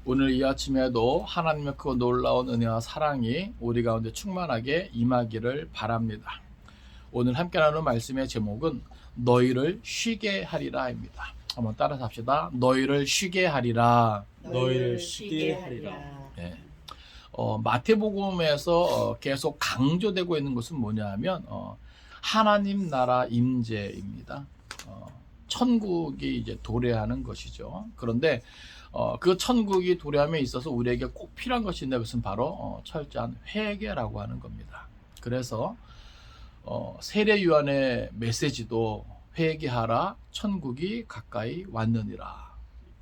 오늘 이 아침에도 하나님의 그 놀라운 은혜와 사랑이 우리 가운데 충만하게 임하기를 바랍니다. 오늘 함께 나누는 말씀의 제목은 너희를 쉬게 하리라입니다. 한번 따라서 합시다. 너희를 쉬게 하리라. 너희를 쉬게 하리라. 네. 마태복음에서 계속 강조되고 있는 것은 뭐냐 하면 하나님 나라 임재입니다. 천국이 이제 도래하는 것이죠. 그런데 그 천국이 도래함에 있어서 우리에게 꼭 필요한 것이 있는데 그것은 바로 철저한 회개라고 하는 겁니다. 그래서 세례 요한의 메시지도 회개하라 천국이 가까이 왔느니라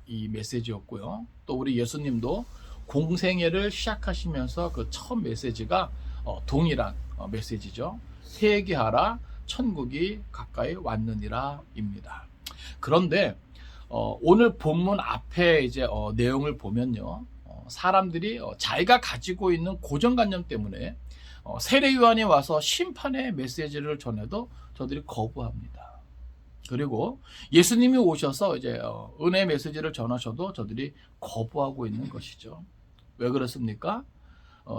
이 메시지였고요. 또 우리 예수님도 공생애를 시작하시면서 그 첫 메시지가 동일한 메시지죠. 회개하라 천국이 가까이 왔느니라 입니다. 그런데 오늘 본문 앞에 이제 내용을 보면요, 사람들이 자기가 가지고 있는 고정관념 때문에 세례 요한이 와서 심판의 메시지를 전해도 저들이 거부합니다. 그리고 예수님이 오셔서 이제 은혜 메시지를 전하셔도 저들이 거부하고 있는 것이죠. 왜 그렇습니까?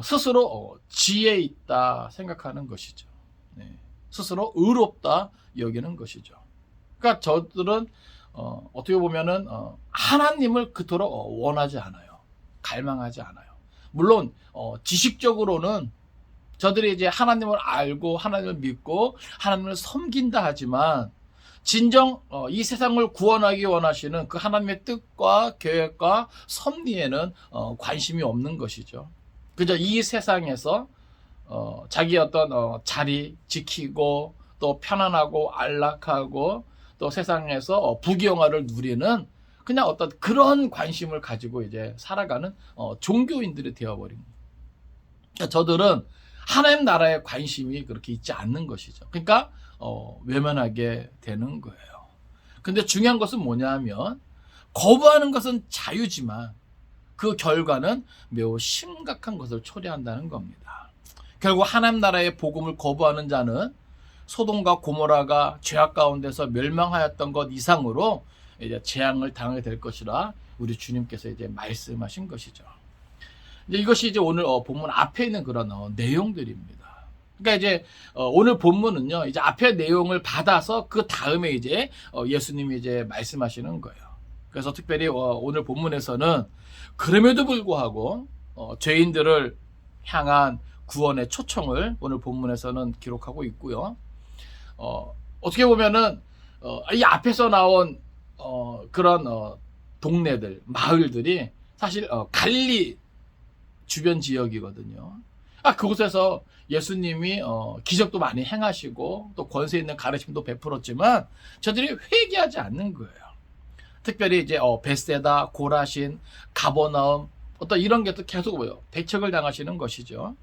스스로 지혜 있다 생각하는 것이죠. 네. 스스로 의롭다 여기는 것이죠. 그러니까 저들은 어떻게 보면은 하나님을 그토록 원하지 않아요. 갈망하지 않아요. 물론 지식적으로는 저들이 이제 하나님을 알고 하나님을 믿고 하나님을 섬긴다 하지만 진정 이 세상을 구원하기 원하시는 그 하나님의 뜻과 계획과 섭리에는 관심이 없는 것이죠. 그저 이 세상에서 자기 어떤 자리 지키고 또 편안하고 안락하고 또 세상에서 부귀영화를 누리는 그냥 어떤 그런 관심을 가지고 이제 살아가는 종교인들이 되어버린 거예요. 그러니까 저들은 하나님 나라에 관심이 그렇게 있지 않는 것이죠. 그러니까 외면하게 되는 거예요. 근데 중요한 것은 뭐냐 하면 거부하는 것은 자유지만 그 결과는 매우 심각한 것을 초래한다는 겁니다. 결국 하나님 나라의 복음을 거부하는 자는 소돔과 고모라가 죄악 가운데서 멸망하였던 것 이상으로 이제 재앙을 당하게 될 것이라 우리 주님께서 이제 말씀하신 것이죠. 이제 이것이 이제 오늘 본문 앞에 있는 그런 내용들입니다. 그러니까 이제 오늘 본문은요, 이제 앞에 내용을 받아서 그 다음에 이제 예수님이 이제 말씀하시는 거예요. 그래서 특별히 오늘 본문에서는 그럼에도 불구하고 죄인들을 향한 구원의 초청을 오늘 본문에서는 기록하고 있고요. 어떻게 보면은 이 앞에서 나온 그런 동네들, 마을들이 사실 갈릴리 주변 지역이거든요. 그곳에서 예수님이 기적도 많이 행하시고 또 권세 있는 가르침도 베풀었지만 저들이 회개하지 않는 거예요. 특별히 이제 벳세다, 고라신, 가버나움 어떤 이런 게 또 계속 배척을 당하시는 것이죠.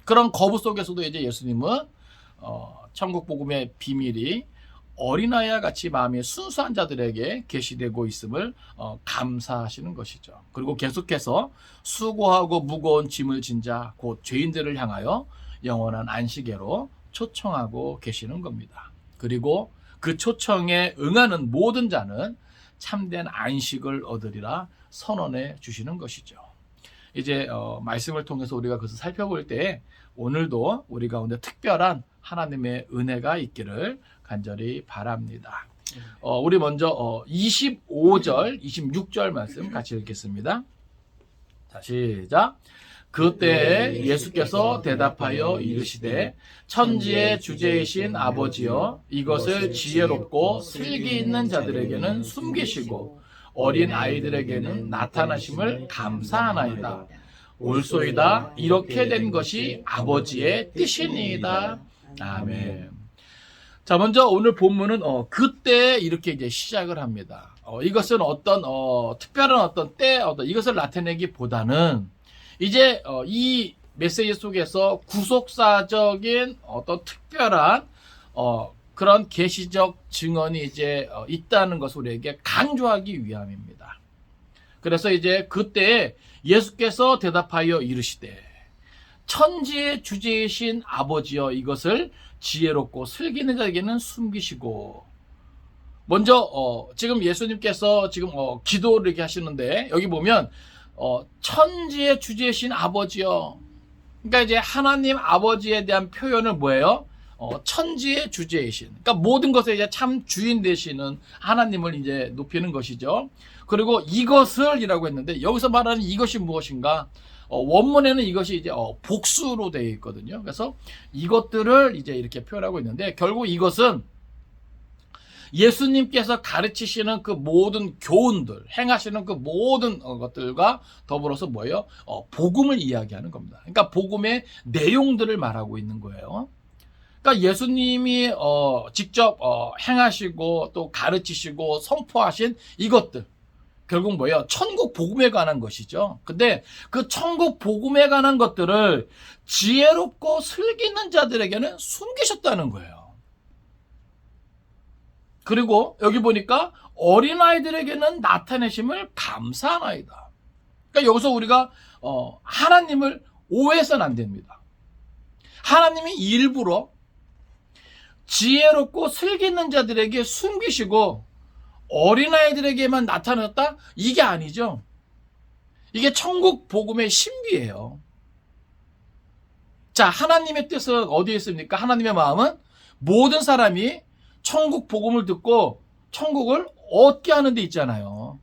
그런 거부 속에서도 이제 예수님은 천국 복음의 비밀이 어린아이와 같이 마음이 순수한 자들에게 계시되고 있음을 감사하시는 것이죠. 그리고 계속해서 수고하고 무거운 짐을 진 자, 곧 죄인들을 향하여 영원한 안식에로 초청하고 계시는 겁니다. 그리고 그 초청에 응하는 모든 자는 참된 안식을 얻으리라 선언해 주시는 것이죠. 이제 말씀을 통해서 우리가 그것을 살펴볼 때 오늘도 우리 가운데 특별한 하나님의 은혜가 있기를 간절히 바랍니다. 우리 먼저 25절, 26절 말씀 같이 읽겠습니다. 자, 시작. 그때 예수께서 대답하여 이르시되 천지의 주제이신 아버지여 이것을 지혜롭고 슬기 있는 자들에게는 숨기시고 어린 아이들에게는 나타나심을 감사하나이다. 옳소이다. 이렇게 된 것이 아버지의 뜻이니이다. 아멘. 자, 먼저 오늘 본문은 그때 이렇게 이제 시작을 합니다. 이것은 어떤 특별한 어떤 때 이것을 나타내기보다는 이제 이 메시지 속에서 구속사적인 어떤 특별한 그런 계시적 증언이 이제 있다는 것을 우리에게 강조하기 위함입니다. 그래서 이제 그때 예수께서 대답하여 이르시되 천지의 주제이신 아버지여 이것을 지혜롭고 슬기 있는 자에게는 숨기시고 먼저 지금 예수님께서 지금 기도를 이렇게 하시는데 여기 보면 천지의 주제신 아버지요. 그러니까 이제 하나님 아버지에 대한 표현을 뭐예요? 천지의 주제이신. 그러니까 모든 것에 이제 참 주인 되시는 하나님을 이제 높이는 것이죠. 그리고 이것을이라고 했는데 여기서 말하는 이것이 무엇인가? 원문에는 이것이 이제 복수로 되어 있거든요. 그래서 이것들을 이제 이렇게 표현하고 있는데 결국 이것은 예수님께서 가르치시는 그 모든 교훈들, 행하시는 그 모든 것들과 더불어서 뭐예요? 복음을 이야기하는 겁니다. 그러니까 복음의 내용들을 말하고 있는 거예요. 그러니까 예수님이 직접 행하시고 또 가르치시고 선포하신 이것들, 결국 뭐예요? 천국 복음에 관한 것이죠. 근데 그 천국 복음에 관한 것들을 지혜롭고 슬기 있는 자들에게는 숨기셨다는 거예요. 그리고 여기 보니까 어린아이들에게는 나타내심을 감사하나이다. 그러니까 여기서 우리가 하나님을 오해해서는 안 됩니다. 하나님이 일부러 지혜롭고 슬기 있는 자들에게 숨기시고 어린아이들에게만 나타났다? 이게 아니죠. 이게 천국 복음의 신비예요. 자, 하나님의 뜻은 어디에 있습니까? 하나님의 마음은 모든 사람이 천국 복음을 듣고 천국을 얻게 하는 데 있잖아요.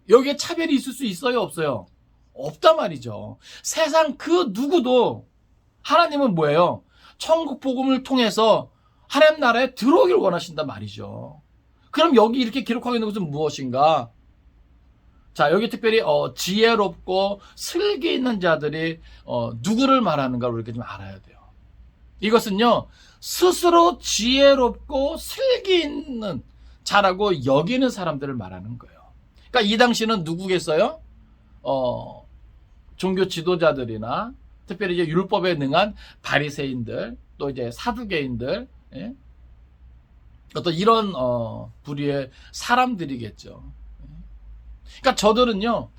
여기에 차별이 있을 수 있어요? 없어요? 없단 말이죠. 세상 그 누구도 하나님은 뭐예요? 천국 복음을 통해서 하나님 나라에 들어오길 원하신단 말이죠. 그럼 여기 이렇게 기록하고 있는 것은 무엇인가? 자, 여기 특별히 지혜롭고 슬기 있는 자들이 누구를 말하는가 우리가 좀 알아야 돼요. 이것은요, 스스로 지혜롭고 슬기 있는 자라고 여기는 사람들을 말하는 거예요. 그러니까 이 당시는 누구겠어요? 종교 지도자들이나 특별히 이제 율법에 능한 바리새인들, 또 이제 사두개인들, 예? 어떤 이런 부류의 사람들이겠죠. 그러니까 저들은요,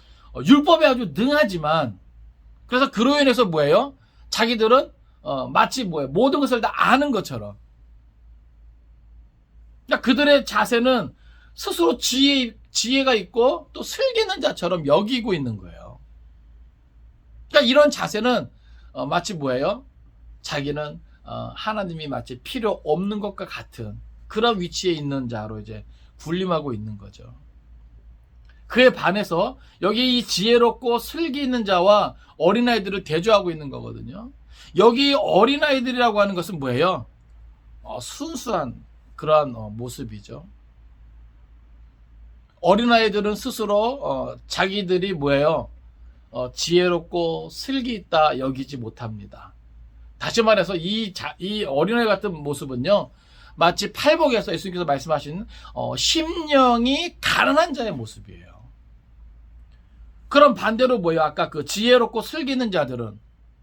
율법에 아주 능하지만, 그래서 그로 인해서 뭐예요? 자기들은 마치 뭐예요? 모든 것을 다 아는 것처럼. 그러니까 그들의 자세는 스스로 지혜가 있고 또 슬기 있는 자처럼 여기고 있는 거예요. 그러니까 이런 자세는 마치 뭐예요? 자기는 하나님이 마치 필요 없는 것과 같은 그런 위치에 있는 자로 이제 군림하고 있는 거죠. 그에 반해서 여기 이 지혜롭고 슬기 있는 자와 어린아이들을 대조하고 있는 거거든요. 여기 어린아이들이라고 하는 것은 뭐예요? 순수한 그러한 모습이죠. 어린아이들은 스스로 자기들이 뭐예요? 지혜롭고 슬기 있다 여기지 못합니다. 다시 말해서 이 어린아이 같은 모습은요, 마치 팔복에서 예수님께서 말씀하신 심령이 가난한 자의 모습이에요. 그럼 반대로 뭐예요? 아까 그 지혜롭고 슬기 있는 자들은,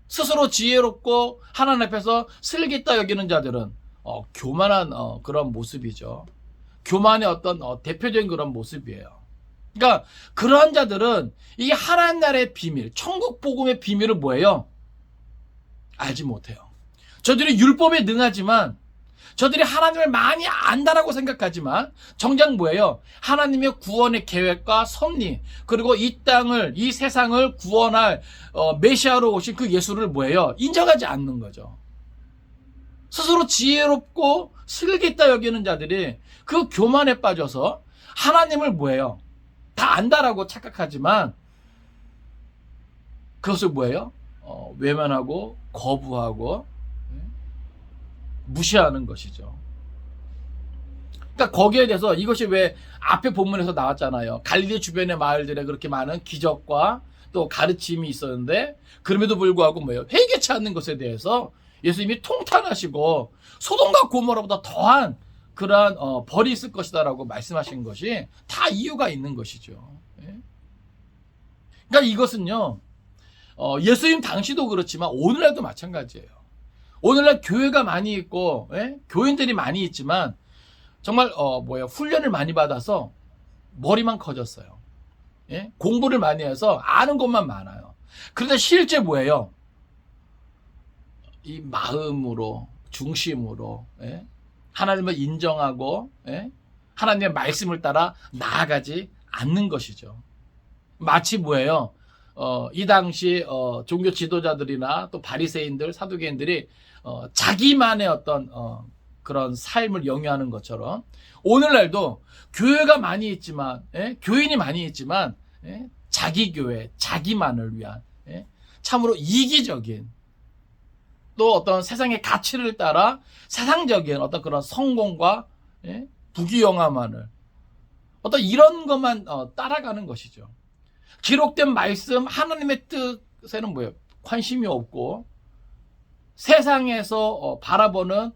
스스로 지혜롭고 하나님 앞에서 슬기 있다 여기는 자들은 교만한 그런 모습이죠. 교만의 어떤 대표적인 그런 모습이에요. 그러니까 그러한 자들은 이 하나님 나라의 비밀, 천국 복음의 비밀을 뭐예요? 알지 못해요. 저들이 율법에 능하지만, 저들이 하나님을 많이 안다라고 생각하지만 정작 뭐예요? 하나님의 구원의 계획과 섭리, 그리고 이 땅을, 이 세상을 구원할 메시아로 오신 그 예수를 뭐예요? 인정하지 않는 거죠. 스스로 지혜롭고 슬기 있다 여기는 자들이 그 교만에 빠져서 하나님을 뭐예요? 다 안다라고 착각하지만 그것을 뭐예요? 외면하고 거부하고 무시하는 것이죠. 그러니까 거기에 대해서 이것이 왜 앞에 본문에서 나왔잖아요. 갈릴리 주변의 마을들에 그렇게 많은 기적과 또 가르침이 있었는데 그럼에도 불구하고 뭐예요? 회개치 않는 것에 대해서 예수님이 통탄하시고 소돔과 고모라보다 더한 그러한 벌이 있을 것이다라고 말씀하신 것이 다 이유가 있는 것이죠. 그러니까 이것은요, 예수님 당시도 그렇지만 오늘날도 마찬가지예요. 오늘날 교회가 많이 있고, 교인들이 많이 있지만 정말 훈련을 많이 받아서 머리만 커졌어요. 공부를 많이 해서 아는 것만 많아요. 그런데 실제 뭐예요? 이 마음으로, 중심으로 하나님을 인정하고 하나님의 말씀을 따라 나아가지 않는 것이죠. 마치 뭐예요? 이 당시 종교 지도자들이나 또 바리새인들, 사두개인들이 자기만의 어떤 그런 삶을 영위하는 것처럼 오늘날도 교회가 많이 있지만, 교인이 많이 있지만, 자기 교회, 자기만을 위한, 참으로 이기적인, 또 어떤 세상의 가치를 따라 세상적인 어떤 그런 성공과 부귀영화만을 어떤 이런 것만 따라가는 것이죠. 기록된 말씀 하나님의 뜻에는 뭐예요? 관심이 없고 세상에서 바라보는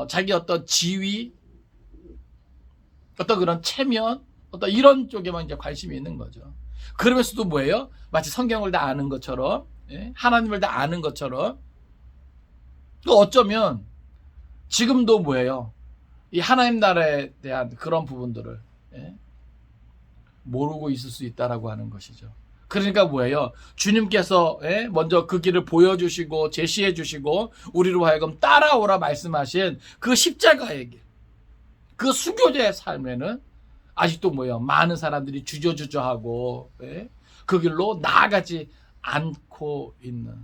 자기 어떤 지위, 어떤 그런 체면, 어떤 이런 쪽에만 이제 관심이 있는 거죠. 그러면서도 뭐예요? 마치 성경을 다 아는 것처럼, 하나님을 다 아는 것처럼, 또 어쩌면 지금도 뭐예요? 이 하나님 나라에 대한 그런 부분들을 모르고 있을 수 있다라고 하는 것이죠. 그러니까 뭐예요? 주님께서 먼저 그 길을 보여주시고 제시해 주시고 우리로 하여금 따라오라 말씀하신 그 십자가의 길, 그 수교자의 삶에는 아직도 뭐예요? 많은 사람들이 주저주저하고 그 길로 나아가지 않고 있는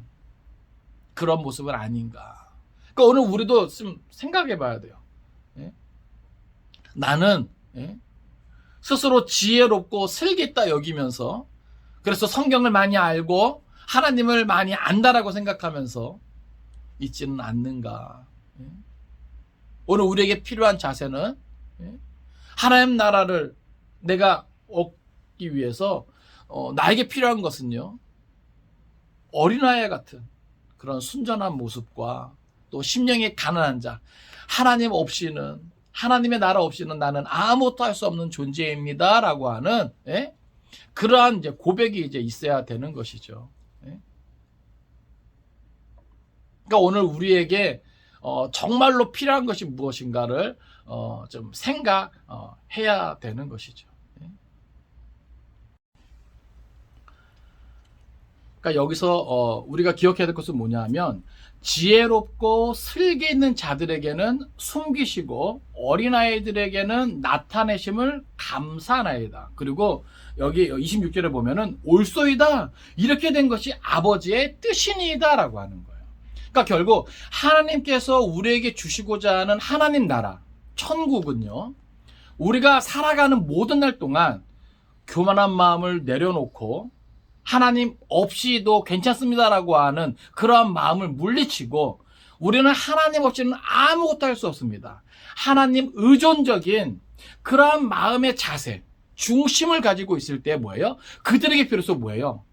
그런 모습은 아닌가. 그러니까 오늘 우리도 좀 생각해 봐야 돼요. 나는 스스로 지혜롭고 슬기있다 여기면서, 그래서 성경을 많이 알고 하나님을 많이 안다라고 생각하면서 있지는 않는가. 오늘 우리에게 필요한 자세는 하나님 나라를 내가 얻기 위해서 나에게 필요한 것은요, 어린아이 같은 그런 순전한 모습과 또 심령이 가난한 자, 하나님 없이는, 하나님의 나라 없이는 나는 아무것도 할 수 없는 존재입니다 라고 하는 그러한 이제 고백이 이제 있어야 되는 것이죠. 그러니까 오늘 우리에게 정말로 필요한 것이 무엇인가를 좀 생각해야 되는 것이죠. 그러니까 여기서 우리가 기억해야 될 것은 뭐냐면, 지혜롭고 슬기 있는 자들에게는 숨기시고 어린아이들에게는 나타내심을 감사하나이다. 그리고 여기 26절에 보면은 올소이다, 이렇게 된 것이 아버지의 뜻이니이다 라고 하는 거예요. 그러니까 결국 하나님께서 우리에게 주시고자 하는 하나님 나라, 천국은요, 우리가 살아가는 모든 날 동안 교만한 마음을 내려놓고 하나님 없이도 괜찮습니다라고 하는 그러한 마음을 물리치고, 우리는 하나님 없이는 아무것도 할 수 없습니다. 하나님 의존적인 그러한 마음의 자세, 중심을 가지고 있을 때 뭐예요? 그들에게 비로소 뭐예요?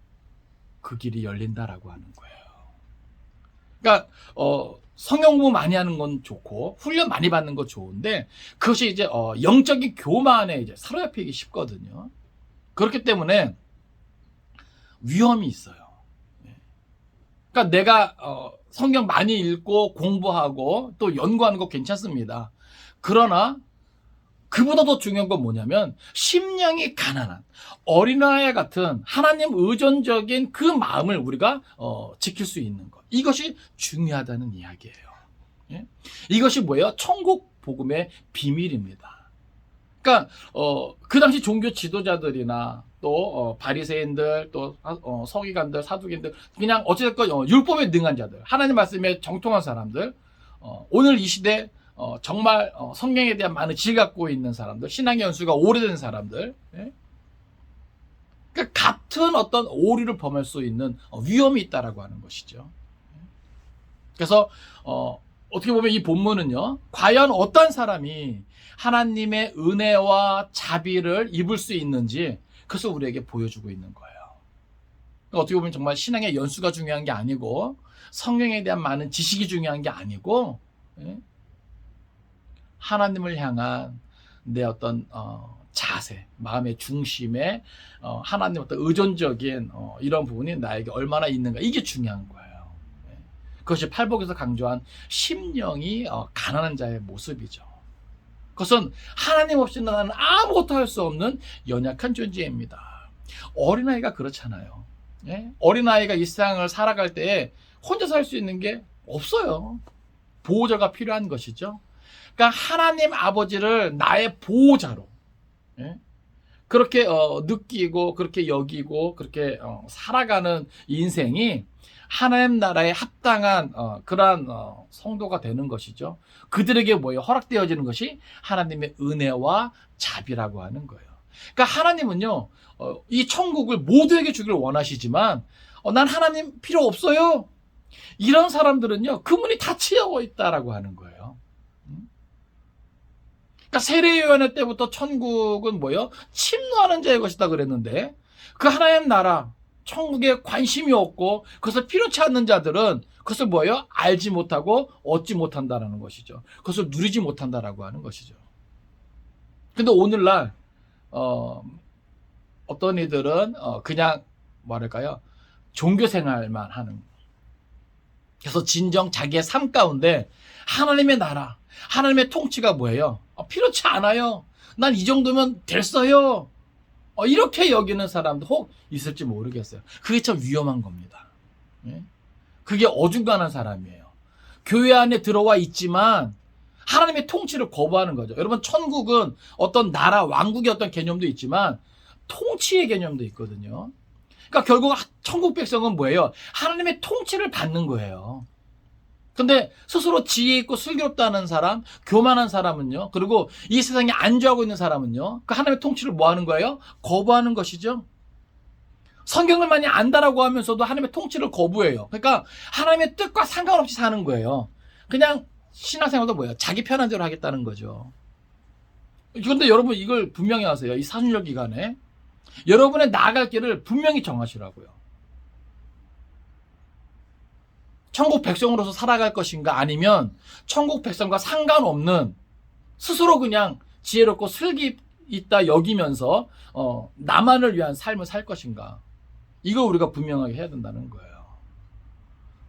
그 길이 열린다라고 하는 거예요. 그러니까 성경 공부 많이 하는 건 좋고 훈련 많이 받는 거 좋은데, 그것이 이제 영적인 교만에 이제 사로잡히기 쉽거든요. 그렇기 때문에 위험이 있어요. 그러니까 내가 성경 많이 읽고 공부하고 또 연구하는 거 괜찮습니다. 그러나 그보다 더 중요한 건 뭐냐면, 심령이 가난한 어린아이 같은 하나님 의존적인 그 마음을 우리가 지킬 수 있는 것, 이것이 중요하다는 이야기예요. 이것이 뭐예요? 천국 복음의 비밀입니다. 그러니까 그 당시 종교 지도자들이나 또 바리새인들, 또 서기관들, 사두개인들, 그냥 어찌됐건 율법에 능한 자들, 하나님 말씀에 정통한 사람들, 오늘 이 시대 정말 성경에 대한 많은 지혜 갖고 있는 사람들, 신앙의 연수가 오래된 사람들, 그러니까 같은 어떤 오류를 범할 수 있는 위험이 있다라고 하는 것이죠. 그래서 어떻게 보면 이 본문은요, 과연 어떤 사람이 하나님의 은혜와 자비를 입을 수 있는지 그것을 우리에게 보여주고 있는 거예요. 그러니까 어떻게 보면 정말 신앙의 연수가 중요한 게 아니고, 성경에 대한 많은 지식이 중요한 게 아니고, 하나님을 향한 내 어떤 자세, 마음의 중심에 하나님 어떤 의존적인 이런 부분이 나에게 얼마나 있는가, 이게 중요한 거예요. 그것이 팔복에서 강조한 심령이 가난한 자의 모습이죠. 그것은 하나님 없이는 나는 아무것도 할 수 없는 연약한 존재입니다. 어린아이가 그렇잖아요. 어린아이가 이 세상을 살아갈 때 혼자 살 수 있는 게 없어요. 보호자가 필요한 것이죠. 그러니까 하나님 아버지를 나의 보호자로, 그렇게 느끼고 그렇게 여기고 그렇게 살아가는 인생이 하나님 나라에 합당한 그러한 성도가 되는 것이죠. 그들에게 뭐예요? 허락되어지는 것이 하나님의 은혜와 자비라고 하는 거예요. 그러니까 하나님은요, 이 천국을 모두에게 주기를 원하시지만 난 하나님 필요 없어요. 이런 사람들은요, 그 문이 닫히어 있다라고 하는 거예요. 그러니까 세례 요한의 때부터 천국은 뭐예요? 침노하는 자의 것이다 그랬는데 그 하나님 나라 천국에 관심이 없고 그것을 필요치 않는 자들은 그것을 뭐예요? 알지 못하고 얻지 못한다라는 것이죠. 그것을 누리지 못한다라고 하는 것이죠. 근데 오늘날 어떤 이들은 그냥 뭐랄까요? 종교 생활만 하는. 그래서 진정 자기의 삶 가운데 하나님의 나라, 하나님의 통치가 뭐예요? 필요치 않아요. 난 이 정도면 됐어요. 이렇게 여기는 사람도 혹 있을지 모르겠어요. 그게 참 위험한 겁니다. 그게 어중간한 사람이에요. 교회 안에 들어와 있지만 하나님의 통치를 거부하는 거죠. 여러분, 천국은 어떤 나라, 왕국의 어떤 개념도 있지만 통치의 개념도 있거든요. 그러니까 결국 천국 백성은 뭐예요? 하나님의 통치를 받는 거예요. 근데 스스로 지혜 있고 슬기롭다는 사람, 교만한 사람은요, 그리고 이 세상에 안주하고 있는 사람은요, 그 하나님의 통치를 뭐 하는 거예요? 거부하는 것이죠. 성경을 많이 안다라고 하면서도 하나님의 통치를 거부해요. 그러니까 하나님의 뜻과 상관없이 사는 거예요. 그냥 신앙생활도 뭐예요? 자기 편한 대로 하겠다는 거죠. 그런데 여러분, 이걸 분명히 아세요. 이 사순절 기간에 여러분의 나아갈 길을 분명히 정하시라고요. 천국 백성으로서 살아갈 것인가, 아니면 천국 백성과 상관없는 스스로 그냥 지혜롭고 슬기 있다 여기면서 나만을 위한 삶을 살 것인가. 이거 우리가 분명하게 해야 된다는 거예요.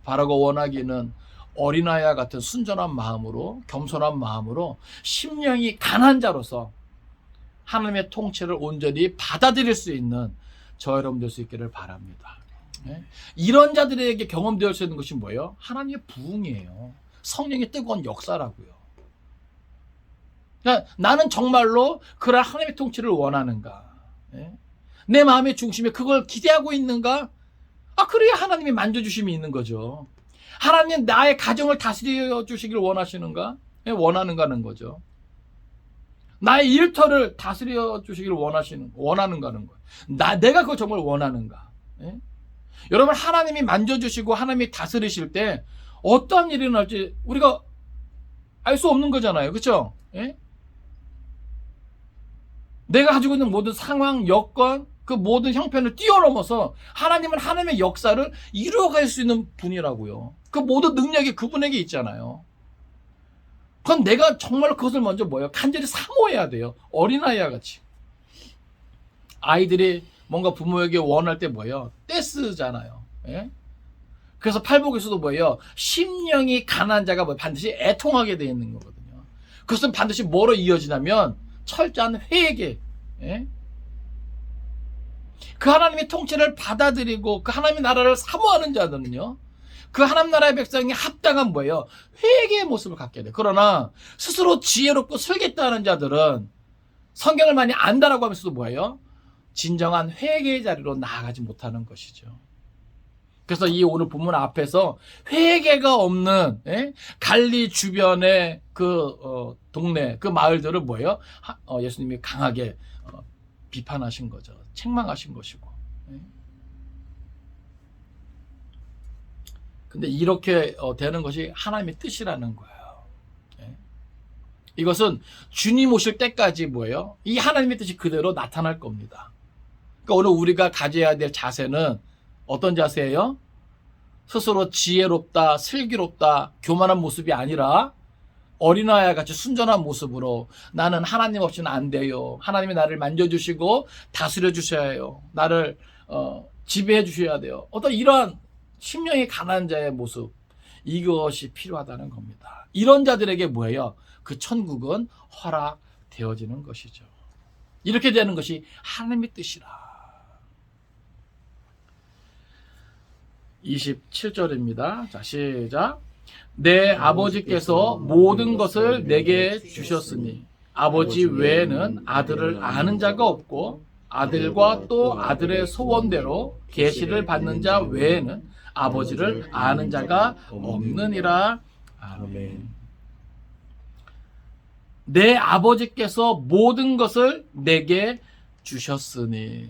바라고 원하기는 어린아이와 같은 순전한 마음으로, 겸손한 마음으로 심령이 강한 자로서 하나님의 통치를 온전히 받아들일 수 있는 저 여러분 될 수 있기를 바랍니다. 이런 자들에게 경험되을 수 있는 것이 뭐예요? 하나님의 부흥이에요. 성령의 뜨거운 역사라고요. 그러니까 나는 정말로 그런 하나님의 통치를 원하는가? 내 마음의 중심에 그걸 기대하고 있는가? 그래야 하나님의 만져주심이 있는 거죠. 하나님 나의 가정을 다스려 주시길 원하시는가? 원하는가는 거죠. 나의 일터를 다스려 주시길 원하는가는 거예요. 내가 그걸 정말 원하는가? 여러분, 하나님이 만져주시고 하나님이 다스리실 때 어떠한 일이 일어날지 우리가 알 수 없는 거잖아요. 그렇죠? 내가 가지고 있는 모든 상황, 여건, 그 모든 형편을 뛰어넘어서 하나님은 하나님의 역사를 이루어갈 수 있는 분이라고요. 그 모든 능력이 그분에게 있잖아요. 그건 내가 정말 그것을 먼저 뭐예요? 간절히 사모해야 돼요. 어린아이와 같이. 아이들이 뭔가 부모에게 원할 때 뭐예요? 떼쓰잖아요. 그래서 팔복에서도 뭐예요? 심령이 가난한 자가 반드시 애통하게 되어 있는 거거든요. 그것은 반드시 뭐로 이어지냐면 철저한 회개. 그 하나님의 통치를 받아들이고 그 하나님의 나라를 사모하는 자들은요, 그 하나님 나라의 백성이 합당한 뭐예요? 회개의 모습을 갖게 돼. 그러나 스스로 지혜롭고 슬기있다는 자들은 성경을 많이 안다라고 하면서도 뭐예요? 진정한 회개의 자리로 나아가지 못하는 것이죠. 그래서 이 오늘 본문 앞에서 회개가 없는 갈리 주변의 그 동네, 그 마을들을 뭐예요? 예수님이 강하게 비판하신 거죠. 책망하신 것이고. 근데 이렇게 되는 것이 하나님의 뜻이라는 거예요. 이것은 주님 오실 때까지 뭐예요? 이 하나님의 뜻이 그대로 나타날 겁니다. 그러니까 오늘 우리가 가져야 될 자세는 어떤 자세예요? 스스로 지혜롭다, 슬기롭다, 교만한 모습이 아니라 어린아이와 같이 순전한 모습으로 나는 하나님 없이는 안 돼요. 하나님이 나를 만져주시고 다스려 주셔야 해요. 나를 지배해 주셔야 돼요. 어떤 이러한 심령이 가난한 자의 모습, 이것이 필요하다는 겁니다. 이런 자들에게 뭐예요? 그 천국은 허락되어지는 것이죠. 이렇게 되는 것이 하나님의 뜻이라. 27절입니다. 자, 시작. 내 아버지께서 모든 것을 내게 주셨으니 아버지 외에는 아들을 아는 자가 없고 아들과 또 아들의 소원대로 계시를 받는 자 외에는 아버지를 아는 자가 없느니라. 아멘. 내 아버지께서 모든 것을 내게 주셨으니.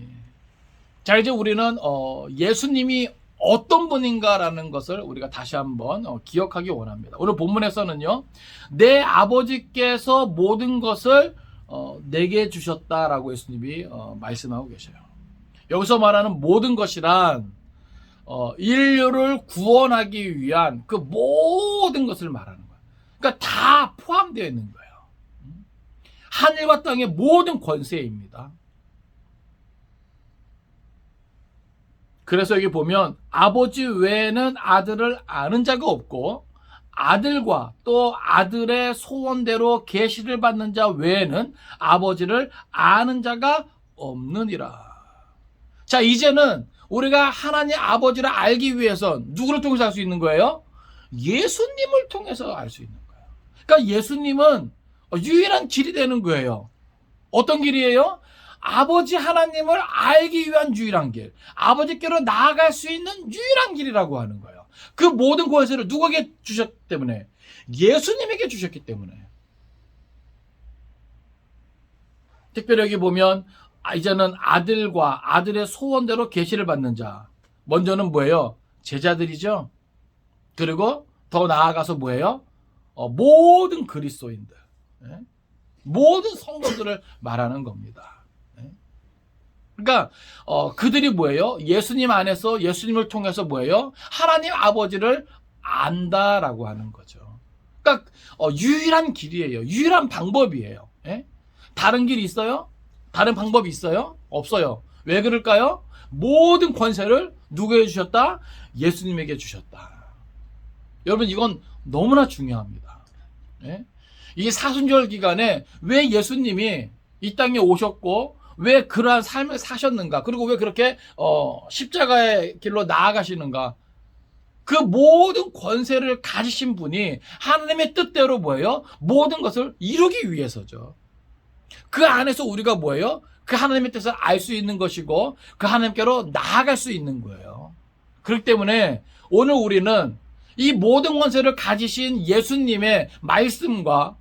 자, 이제 우리는 예수님이 어떤 분인가라는 것을 우리가 다시 한번 기억하기 원합니다. 오늘 본문에서는요, 내 아버지께서 모든 것을 내게 주셨다라고 예수님이 말씀하고 계셔요. 여기서 말하는 모든 것이란 인류를 구원하기 위한 그 모든 것을 말하는 거예요. 그러니까 다 포함되어 있는 거예요. 하늘과 땅의 모든 권세입니다. 그래서 여기 보면 아버지 외에는 아들을 아는 자가 없고 아들과 또 아들의 소원대로 계시를 받는 자 외에는 아버지를 아는 자가 없느니라. 자, 이제는 우리가 하나님 아버지를 알기 위해서 누구를 통해서 알 수 있는 거예요? 예수님을 통해서 알 수 있는 거예요. 그러니까 예수님은 유일한 길이 되는 거예요. 어떤 길이에요? 아버지 하나님을 알기 위한 유일한 길, 아버지께로 나아갈 수 있는 유일한 길이라고 하는 거예요. 그 모든 권세를 누구에게 주셨기 때문에? 예수님에게 주셨기 때문에. 특별히 여기 보면 이제는 아들과 아들의 소원대로 계시를 받는 자. 먼저는 뭐예요? 제자들이죠. 그리고 더 나아가서 뭐예요? 모든 그리스도인들, 모든 성도들을 말하는 겁니다. 그러니까 그들이 뭐예요? 예수님 안에서, 예수님을 통해서 뭐예요? 하나님 아버지를 안다라고 하는 거죠. 그러니까 유일한 길이에요. 유일한 방법이에요. 다른 길이 있어요? 다른 방법이 있어요? 없어요. 왜 그럴까요? 모든 권세를 누구에게 주셨다? 예수님에게 주셨다. 여러분, 이건 너무나 중요합니다. 이 사순절 기간에 왜 예수님이 이 땅에 오셨고 왜 그러한 삶을 사셨는가? 그리고 왜 그렇게 십자가의 길로 나아가시는가? 그 모든 권세를 가지신 분이 하나님의 뜻대로 뭐예요? 모든 것을 이루기 위해서죠. 그 안에서 우리가 뭐예요? 그 하나님의 뜻을 알 수 있는 것이고 그 하나님께로 나아갈 수 있는 거예요. 그렇기 때문에 오늘 우리는 이 모든 권세를 가지신 예수님의 말씀과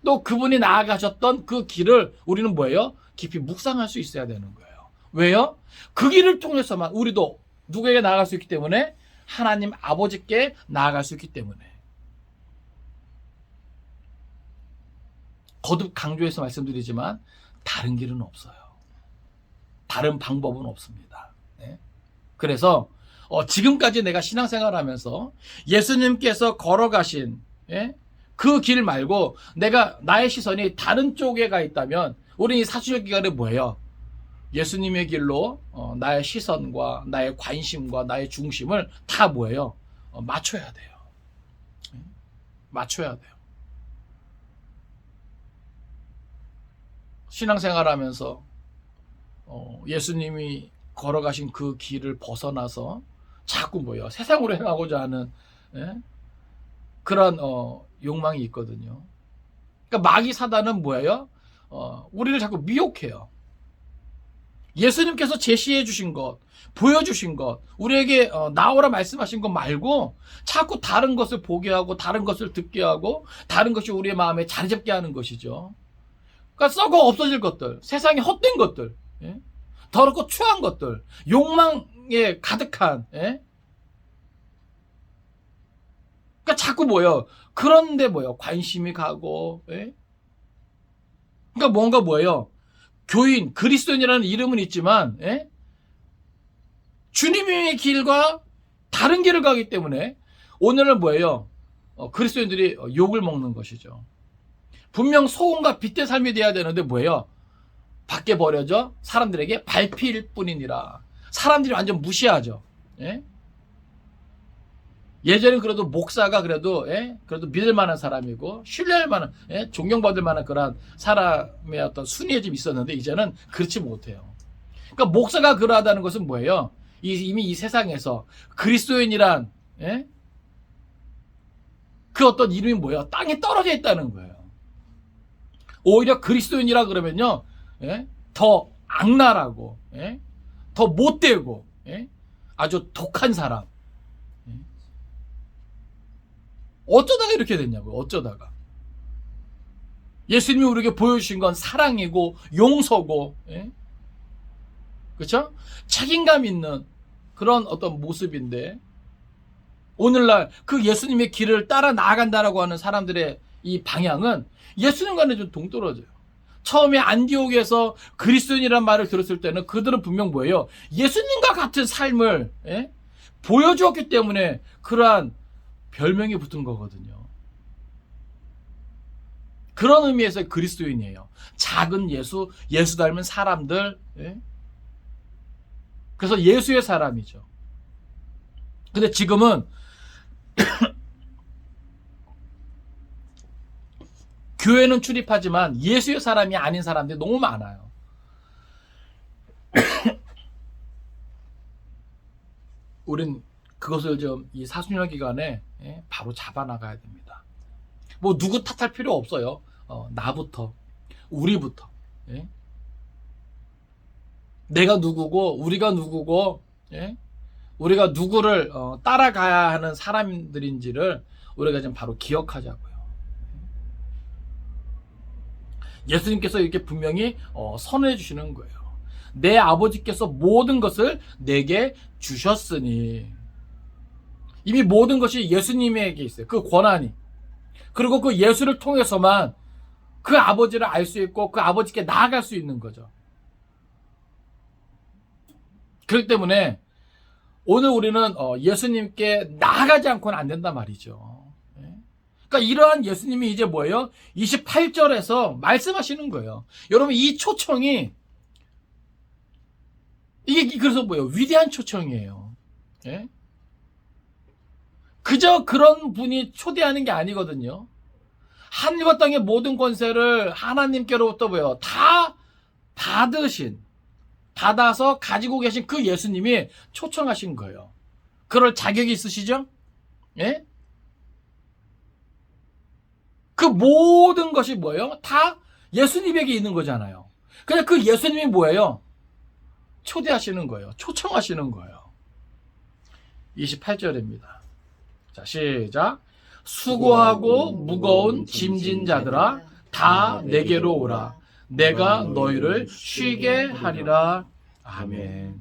또 그분이 나아가셨던 그 길을 우리는 뭐예요? 깊이 묵상할 수 있어야 되는 거예요. 왜요? 그 길을 통해서만 우리도 누구에게 나아갈 수 있기 때문에 하나님 아버지께 나아갈 수 있기 때문에. 거듭 강조해서 말씀드리지만 다른 길은 없어요. 다른 방법은 없습니다. 그래서 지금까지 내가 신앙생활을 하면서 예수님께서 걸어가신 그 길 말고 내가 나의 시선이 다른 쪽에 가 있다면 우리 이 사순절 기간에 뭐예요? 예수님의 길로 나의 시선과 나의 관심과 나의 중심을 다 뭐예요? 맞춰야 돼요. 맞춰야 돼요. 신앙생활 하면서 예수님이 걸어가신 그 길을 벗어나서 자꾸 뭐예요? 세상으로 행하고자 하는 그런 욕망이 있거든요. 그러니까 마귀 사단은 뭐예요? 우리를 자꾸 미혹해요. 예수님께서 제시해 주신 것, 보여주신 것, 우리에게 나오라 말씀하신 것 말고 자꾸 다른 것을 보게 하고 다른 것을 듣게 하고 다른 것이 우리의 마음에 자리 잡게 하는 것이죠. 그러니까 썩어 없어질 것들, 세상에 헛된 것들, 더럽고 추한 것들, 욕망에 가득한, 그러니까 자꾸 뭐예요? 그런데 뭐예요? 관심이 가고, 그러니까 뭔가 뭐예요? 교인, 그리스도인이라는 이름은 있지만, 주님의 길과 다른 길을 가기 때문에 오늘은 뭐예요? 그리스도인들이 욕을 먹는 것이죠. 분명 소금과 빛의 삶이 돼야 되는데 뭐예요? 밖에 버려져 사람들에게 밟힐 뿐이니라. 사람들이 완전 무시하죠. 예전엔 그래도 목사가 그래도 믿을 만한 사람이고 신뢰할 만한 존경받을 만한 그런 사람의 어떤 순위에 좀 있었는데 이제는 그렇지 못해요. 그러니까 목사가 그러하다는 것은 뭐예요? 이미 이 세상에서 그리스도인이란 그 어떤 이름이 뭐예요? 땅에 떨어져 있다는 거예요. 오히려 그리스도인이라 그러면요 더 악랄하고, 예? 더 못되고, 예? 아주 독한 사람. 예? 어쩌다가 이렇게 됐냐고요. 어쩌다가. 예수님이 우리에게 보여주신 건 사랑이고 용서고, 예? 그렇죠? 책임감 있는 그런 어떤 모습인데, 오늘날 그 예수님의 길을 따라 나아간다라고 하는 사람들의 이 방향은 예수님과는 좀 동떨어져요. 처음에 안디옥에서 그리스도인이라는 말을 들었을 때는 그들은 분명 뭐예요? 예수님과 같은 삶을, 예? 보여주었기 때문에 그러한 별명이 붙은 거거든요. 그런 의미에서 그리스도인이에요. 작은 예수, 예수 닮은 사람들, 예? 그래서 예수의 사람이죠. 근데 지금은 교회는 출입하지만 예수의 사람이 아닌 사람들이 너무 많아요. 우린 그것을 좀 이 사순절 기간에, 예? 바로 잡아나가야 됩니다. 뭐 누구 탓할 필요 없어요. 나부터, 우리부터. 예? 내가 누구고 우리가 누구고, 예? 우리가 누구를 따라가야 하는 사람들인지를 우리가 좀 바로 기억하자고요. 예수님께서 이렇게 분명히 선언해 주시는 거예요. 내 아버지께서 모든 것을 내게 주셨으니. 이미 모든 것이 예수님에게 있어요. 그 권한이. 그리고 그 예수를 통해서만 그 아버지를 알 수 있고 그 아버지께 나아갈 수 있는 거죠. 그렇기 때문에 오늘 우리는 예수님께 나아가지 않고는 안 된단 말이죠. 그러니까 이러한 예수님이 이제 뭐예요? 28절에서 말씀하시는 거예요. 여러분, 이 초청이, 이게 그래서 뭐예요? 위대한 초청이에요. 예? 그저 그런 분이 초대하는 게 아니거든요. 하늘과 땅의 모든 권세를 하나님께로부터 뭐예요? 다 받아서 가지고 계신 그 예수님이 초청하신 거예요. 그럴 자격이 있으시죠? 예? 그 모든 것이 뭐예요? 다 예수님에게 있는 거잖아요. 그냥 그 예수님이 뭐예요? 초대하시는 거예요. 초청하시는 거예요. 28절입니다. 자, 시작. 수고하고 무거운 짐진 자들아 다 내게로 오라. 내가 너희를 쉬게 하리라. 아멘.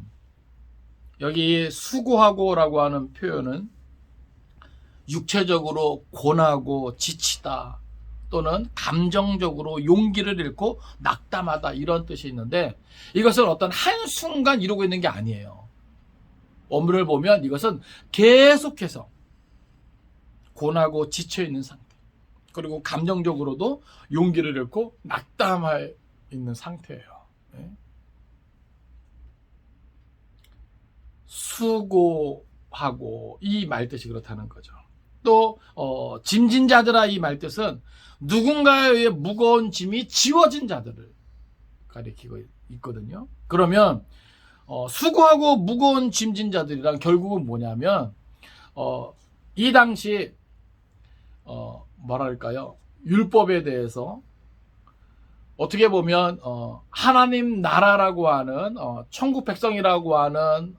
여기 수고하고라고 하는 표현은 육체적으로 고나고 지치다, 또는 감정적으로 용기를 잃고 낙담하다, 이런 뜻이 있는데, 이것은 어떤 한순간 이루고 있는 게 아니에요. 원문을 보면 이것은 계속해서 고나고 지쳐있는 상태, 그리고 감정적으로도 용기를 잃고 낙담해 있는 상태예요. 수고하고 이 말뜻이 그렇다는 거죠. 또 짐진 자들아, 이 말뜻은 누군가에 의해 무거운 짐이 지워진 자들을 가리키고 있거든요. 그러면 수고하고 무거운 짐진 자들이란 결국은 뭐냐면 이 당시 뭐랄까요, 율법에 대해서 어떻게 보면 하나님 나라라고 하는 천국 백성이라고 하는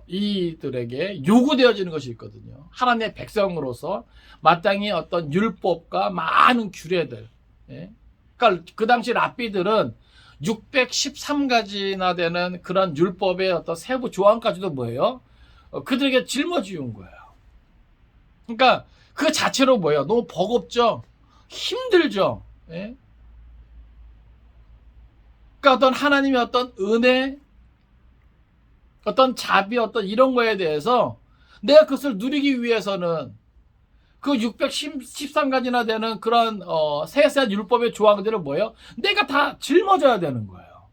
이들에게 요구되어지는 것이 있거든요. 하나님의 백성으로서 마땅히 어떤 율법과 많은 규례들, 예? 그러니까 그 당시 랍비들은 613가지나 되는 그런 율법의 어떤 세부 조항까지도 뭐예요? 그들에게 짊어지운 거예요. 그러니까 그 자체로 뭐예요? 너무 버겁죠? 힘들죠? 예? 그러니까 어떤 하나님의 어떤 은혜, 어떤 자비, 어떤 이런 거에 대해서 내가 그것을 누리기 위해서는 그 613가지나 되는 그런 세세한 율법의 조항들을 뭐예요? 내가 다 짊어져야 되는 거예요.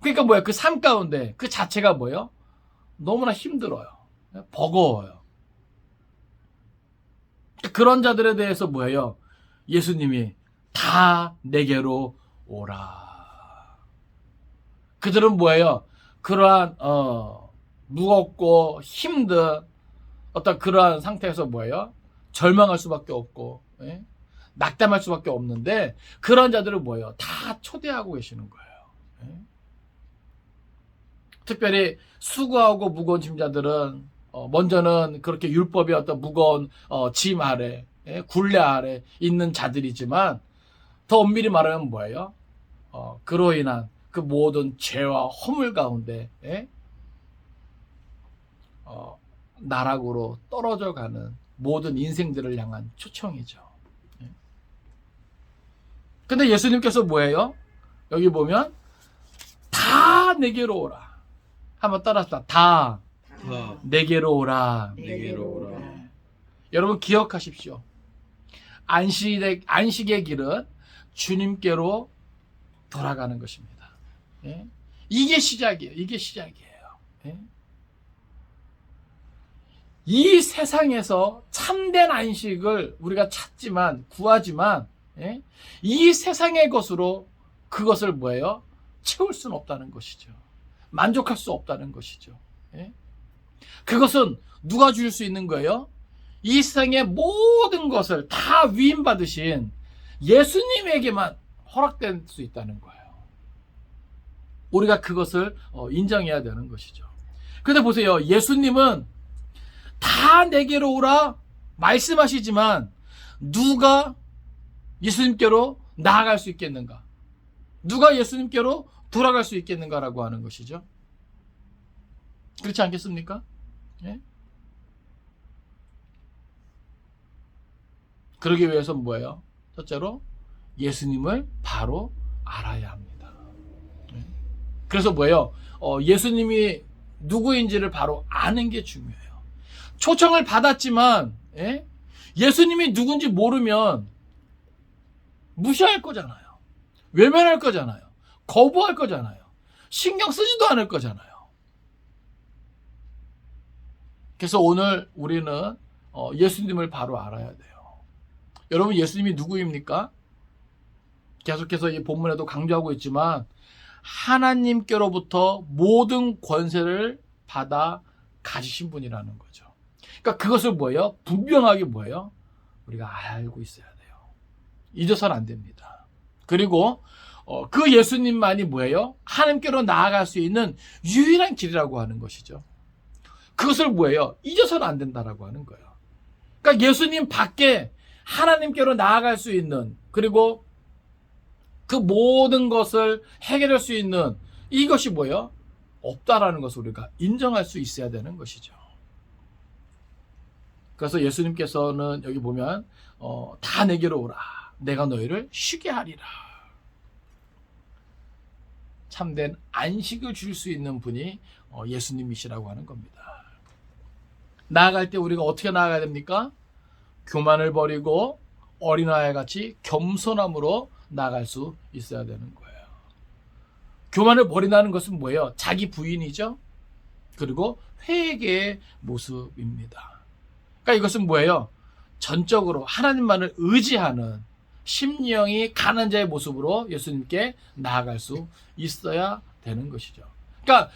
그러니까 뭐예요? 그 삶 가운데 그 자체가 뭐예요? 너무나 힘들어요. 버거워요. 그런 자들에 대해서 뭐예요? 예수님이 다 내게로 오라. 그들은 뭐예요? 그러한 무겁고 힘든 어떤 그러한 상태에서 뭐예요? 절망할 수밖에 없고, 예? 낙담할 수밖에 없는데, 그런 자들은 뭐예요? 다 초대하고 계시는 거예요. 예? 특별히 수고하고 무거운 짐자들은 먼저는 그렇게 율법의 어떤 무거운 짐 아래, 굴레 아래 있는 자들이지만 더 엄밀히 말하면 뭐예요? 그로 인한 그 모든 죄와 허물 가운데 나락으로 떨어져 가는 모든 인생들을 향한 초청이죠. 근데 예수님께서 뭐예요? 여기 보면 다 내게로 오라. 한번 따라합시다. 다 다 내게로 오라. 내게로 오라. 여러분 기억하십시오. 안식의 길은 주님께로 돌아가는 것입니다. 예? 이게 시작이에요. 이게 시작이에요. 예? 이 세상에서 참된 안식을 우리가 찾지만 구하지만 이 세상의 것으로 그것을 뭐예요? 채울 수는 없다는 것이죠. 만족할 수 없다는 것이죠. 그것은 누가 줄 수 있는 거예요? 이 세상의 모든 것을 다 위임받으신 예수님에게만 허락될 수 있다는 거예요. 우리가 그것을 인정해야 되는 것이죠. 그런데 보세요. 예수님은 다 내게로 오라 말씀하시지만 누가 예수님께로 나아갈 수 있겠는가? 누가 예수님께로 돌아갈 수 있겠는가라고 하는 것이죠. 그렇지 않겠습니까? 예? 그러기 위해서는 뭐예요? 첫째로 예수님을 바로 알아야 합니다. 예? 그래서 뭐예요? 예수님이 누구인지를 바로 아는 게 중요해요. 초청을 받았지만 예수님이 누군지 모르면 무시할 거잖아요. 외면할 거잖아요. 거부할 거잖아요. 신경 쓰지도 않을 거잖아요. 그래서 오늘 우리는 예수님을 바로 알아야 돼요. 여러분 예수님이 누구입니까? 계속해서 이 본문에도 강조하고 있지만 하나님께로부터 모든 권세를 받아 가지신 분이라는 거죠. 그러니까 그것을 뭐예요? 분명하게 뭐예요? 우리가 알고 있어야 돼요. 잊어서는 안 됩니다. 그리고 그 예수님만이 뭐예요? 하나님께로 나아갈 수 있는 유일한 길이라고 하는 것이죠. 그것을 뭐예요? 잊어서는 안 된다라고 하는 거예요. 그러니까 예수님 밖에 하나님께로 나아갈 수 있는 그리고 그 모든 것을 해결할 수 있는 이것이 뭐예요? 없다라는 것을 우리가 인정할 수 있어야 되는 것이죠. 그래서 예수님께서는 여기 보면 다 내게로 오라. 내가 너희를 쉬게 하리라. 참된 안식을 줄 수 있는 분이 예수님이시라고 하는 겁니다. 나아갈 때 우리가 어떻게 나아가야 됩니까? 교만을 버리고 어린아이 같이 겸손함으로 나아갈 수 있어야 되는 거예요. 교만을 버린다는 것은 뭐예요? 자기 부인이죠. 그리고 회개의 모습입니다. 그러니까 이것은 뭐예요? 전적으로 하나님만을 의지하는 심령이 가난 자의 모습으로 예수님께 나아갈 수 있어야 되는 것이죠. 그러니까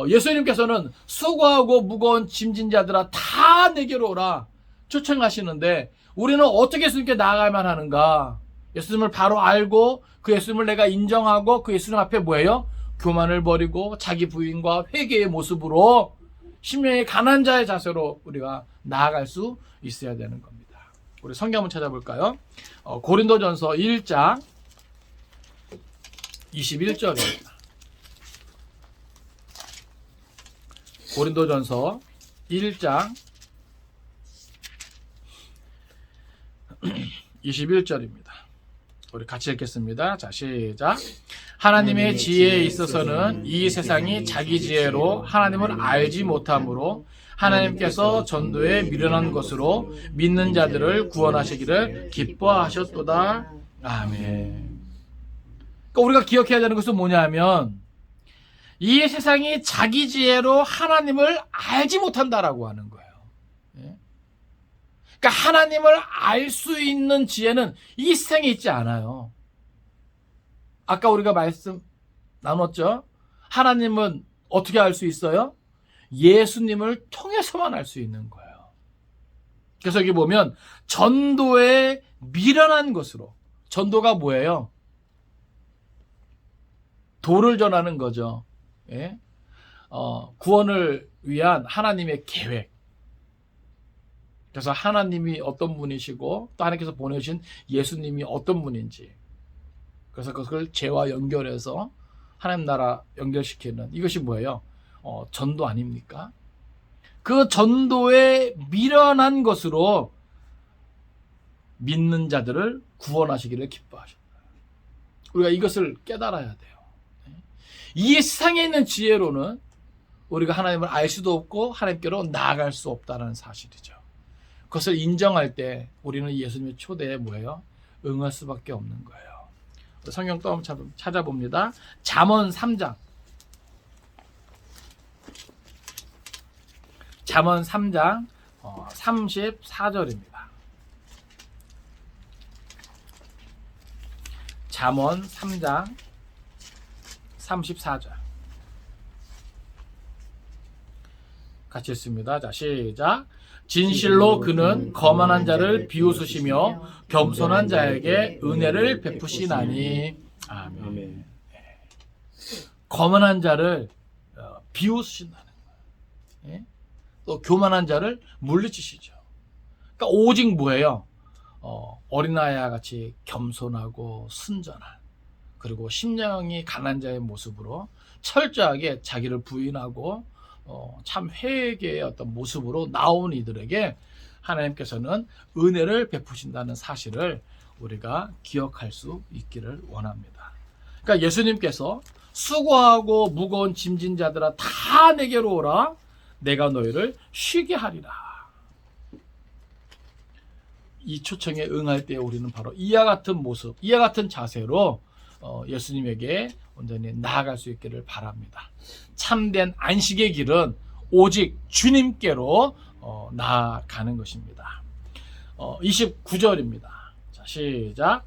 예수님께서는 수고하고 무거운 짐진 자들아 다 내게로 오라 초청하시는데 우리는 어떻게 예수님께 나아가야만 하는가? 예수님을 바로 알고 그 예수님을 내가 인정하고 그 예수님 앞에 뭐예요? 교만을 버리고 자기 부인과 회개의 모습으로 심령이 가난 자의 자세로 우리가 나아갈 수 있어야 되는 겁니다. 우리 성경 한번 찾아볼까요? 고린도전서 1장 21절입니다. 고린도전서 1장 21절입니다. 우리 같이 읽겠습니다. 자, 시작. 하나님의 지혜에 있어서는 이 세상이 자기 지혜로 하나님을 알지 못함으로 하나님께서 전도에 미련한 것으로 믿는 자들을 구원하시기를 기뻐하셨도다. 아멘. 그러니까 우리가 기억해야 되는 것은 뭐냐면 이 세상이 자기 지혜로 하나님을 알지 못한다라고 하는 거예요. 그러니까 하나님을 알 수 있는 지혜는 이 세상에 있지 않아요. 아까 우리가 말씀 나눴죠? 하나님은 어떻게 알 수 있어요? 예수님을 통해서만 알 수 있는 거예요. 그래서 여기 보면 전도에 미련한 것으로, 전도가 뭐예요? 도를 전하는 거죠. 예? 구원을 위한 하나님의 계획. 그래서 하나님이 어떤 분이시고 또 하나님께서 보내신 예수님이 어떤 분인지, 그래서 그걸 죄와 연결해서 하나님 나라 연결시키는 이것이 뭐예요? 전도 아닙니까? 그 전도에 미련한 것으로 믿는 자들을 구원하시기를 기뻐하셨다. 우리가 이것을 깨달아야 돼요. 이 세상에 있는 지혜로는 우리가 하나님을 알 수도 없고 하나님께로 나아갈 수 없다는 사실이죠. 그것을 인정할 때 우리는 예수님의 초대에 뭐예요? 응할 수밖에 없는 거예요. 성경 또 한번 찾아봅니다. 잠언 3장. 잠언 3장 34절입니다. 잠언 3장 34절. 같이 읽습니다. 자, 시작. 진실로 그는 거만한 자를 비웃으시며 겸손한 자에게 은혜를 베푸시나니. 아멘. 거만한 자를 비웃으신다는 거예요. 또 교만한 자를 물리치시죠. 그러니까 오직 뭐예요? 어린아이와 같이 겸손하고 순전한, 그리고 심령이 강한 자의 모습으로 철저하게 자기를 부인하고 참 회개의 어떤 모습으로 나온 이들에게 하나님께서는 은혜를 베푸신다는 사실을 우리가 기억할 수 있기를 원합니다. 그러니까 예수님께서 수고하고 무거운 짐진 자들아 다 내게로 오라, 내가 너희를 쉬게 하리라. 이 초청에 응할 때 우리는 바로 이와 같은 모습, 이와 같은 자세로 예수님에게 온전히 나아갈 수 있기를 바랍니다. 참된 안식의 길은 오직 주님께로 나아가는 것입니다. 29절입니다. 자, 시작.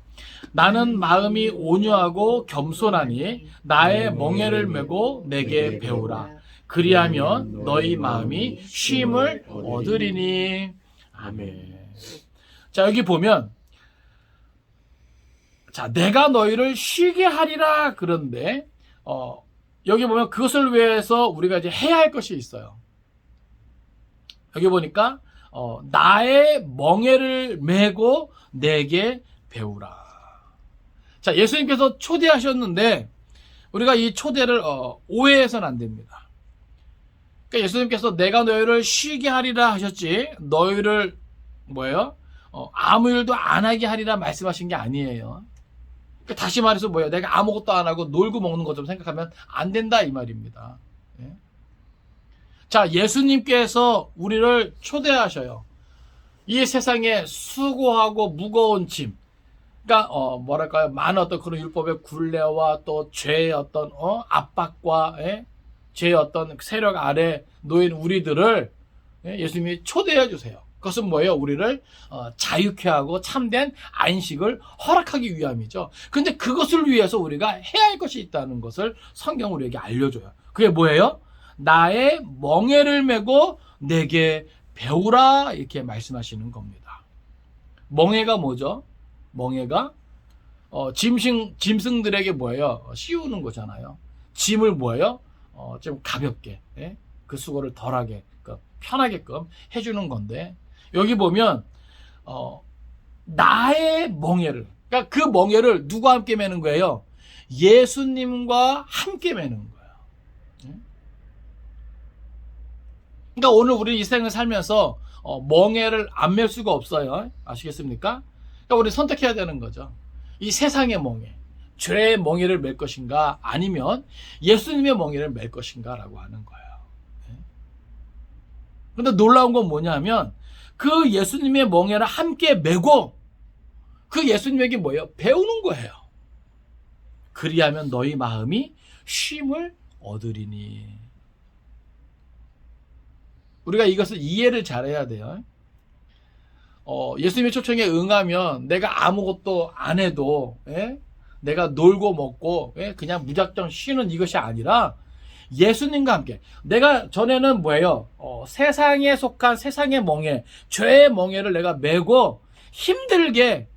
나는 마음이 온유하고 겸손하니 나의 멍에를 메고 내게 배우라. 그리하면 너희 마음이 쉼을 얻으리니. 아멘. 자, 여기 보면, 자, 내가 너희를 쉬게 하리라. 그런데 여기 보면 그것을 위해서 우리가 이제 해야 할 것이 있어요. 여기 보니까 나의 멍에를 메고 내게 배우라. 자, 예수님께서 초대하셨는데 우리가 이 초대를 오해해서는 안 됩니다. 그러니까 예수님께서 내가 너희를 쉬게 하리라 하셨지, 너희를 뭐예요? 아무 일도 안 하게 하리라 말씀하신 게 아니에요. 그러니까 다시 말해서 뭐예요? 내가 아무것도 안 하고 놀고 먹는 것처럼 생각하면 안 된다 이 말입니다. 예? 자, 예수님께서 우리를 초대하셔요. 이 세상에 수고하고 무거운 짐, 그러니까 뭐랄까요? 많은 어떤 그런 율법의 굴레와 또 죄의 어떤 압박과 죄의 어떤 세력 아래 놓인 우리들을 예수님이 초대해 주세요. 그것은 뭐예요? 우리를 자유케 하고 참된 안식을 허락하기 위함이죠. 근데 그것을 위해서 우리가 해야 할 것이 있다는 것을 성경은 우리에게 알려줘요. 그게 뭐예요? 나의 멍에를 메고 내게 배우라, 이렇게 말씀하시는 겁니다. 멍에가 뭐죠? 멍에가 짐승들에게 뭐예요? 씌우는 거잖아요. 짐을 뭐예요? 좀 가볍게, 그 수고를 덜하게, 편하게끔 해주는 건데, 여기 보면 나의 멍에를, 그러니까 그 멍에를 누구와 함께 매는 거예요? 예수님과 함께 매는 거예요. 그러니까 오늘 우리 이 생을 살면서 멍에를 안 맬 수가 없어요. 아시겠습니까? 그러니까 우리 선택해야 되는 거죠. 이 세상의 멍에, 죄의 멍에를 맬 것인가, 아니면 예수님의 멍에를 맬 것인가 라고 하는 거예요. 그런데 놀라운 건 뭐냐면 그 예수님의 멍에를 함께 메고 그 예수님에게 뭐예요? 배우는 거예요. 그리하면 너희 마음이 쉼을 얻으리니. 우리가 이것을 이해를 잘해야 돼요. 예수님의 초청에 응하면 내가 아무것도 안 해도 내가 놀고 먹고 그냥 무작정 쉬는 이것이 아니라 예수님과 함께, 내가 전에는 뭐예요? 세상에 속한 세상의 멍에, 죄의 멍에를 내가 메고 힘들게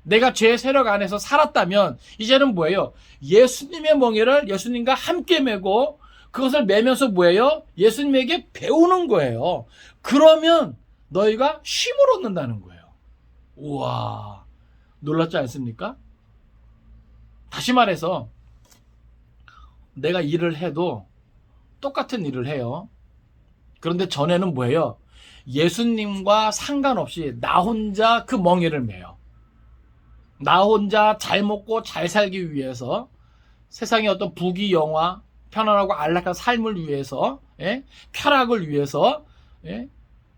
내가 죄의 세력 안에서 살았다면 이제는 뭐예요? 예수님의 멍에를 예수님과 함께 메고 그것을 매면서 뭐예요? 예수님에게 배우는 거예요. 그러면 너희가 쉼을 얻는다는 거예요. 우와, 놀랍지 않습니까? 다시 말해서 내가 일을 해도 똑같은 일을 해요. 그런데 전에는 뭐예요? 예수님과 상관없이 나 혼자 그 멍에를 매요. 나 혼자 잘 먹고 잘 살기 위해서 세상의 어떤 부귀영화, 편안하고 안락한 삶을 위해서, 쾌락을 위해서,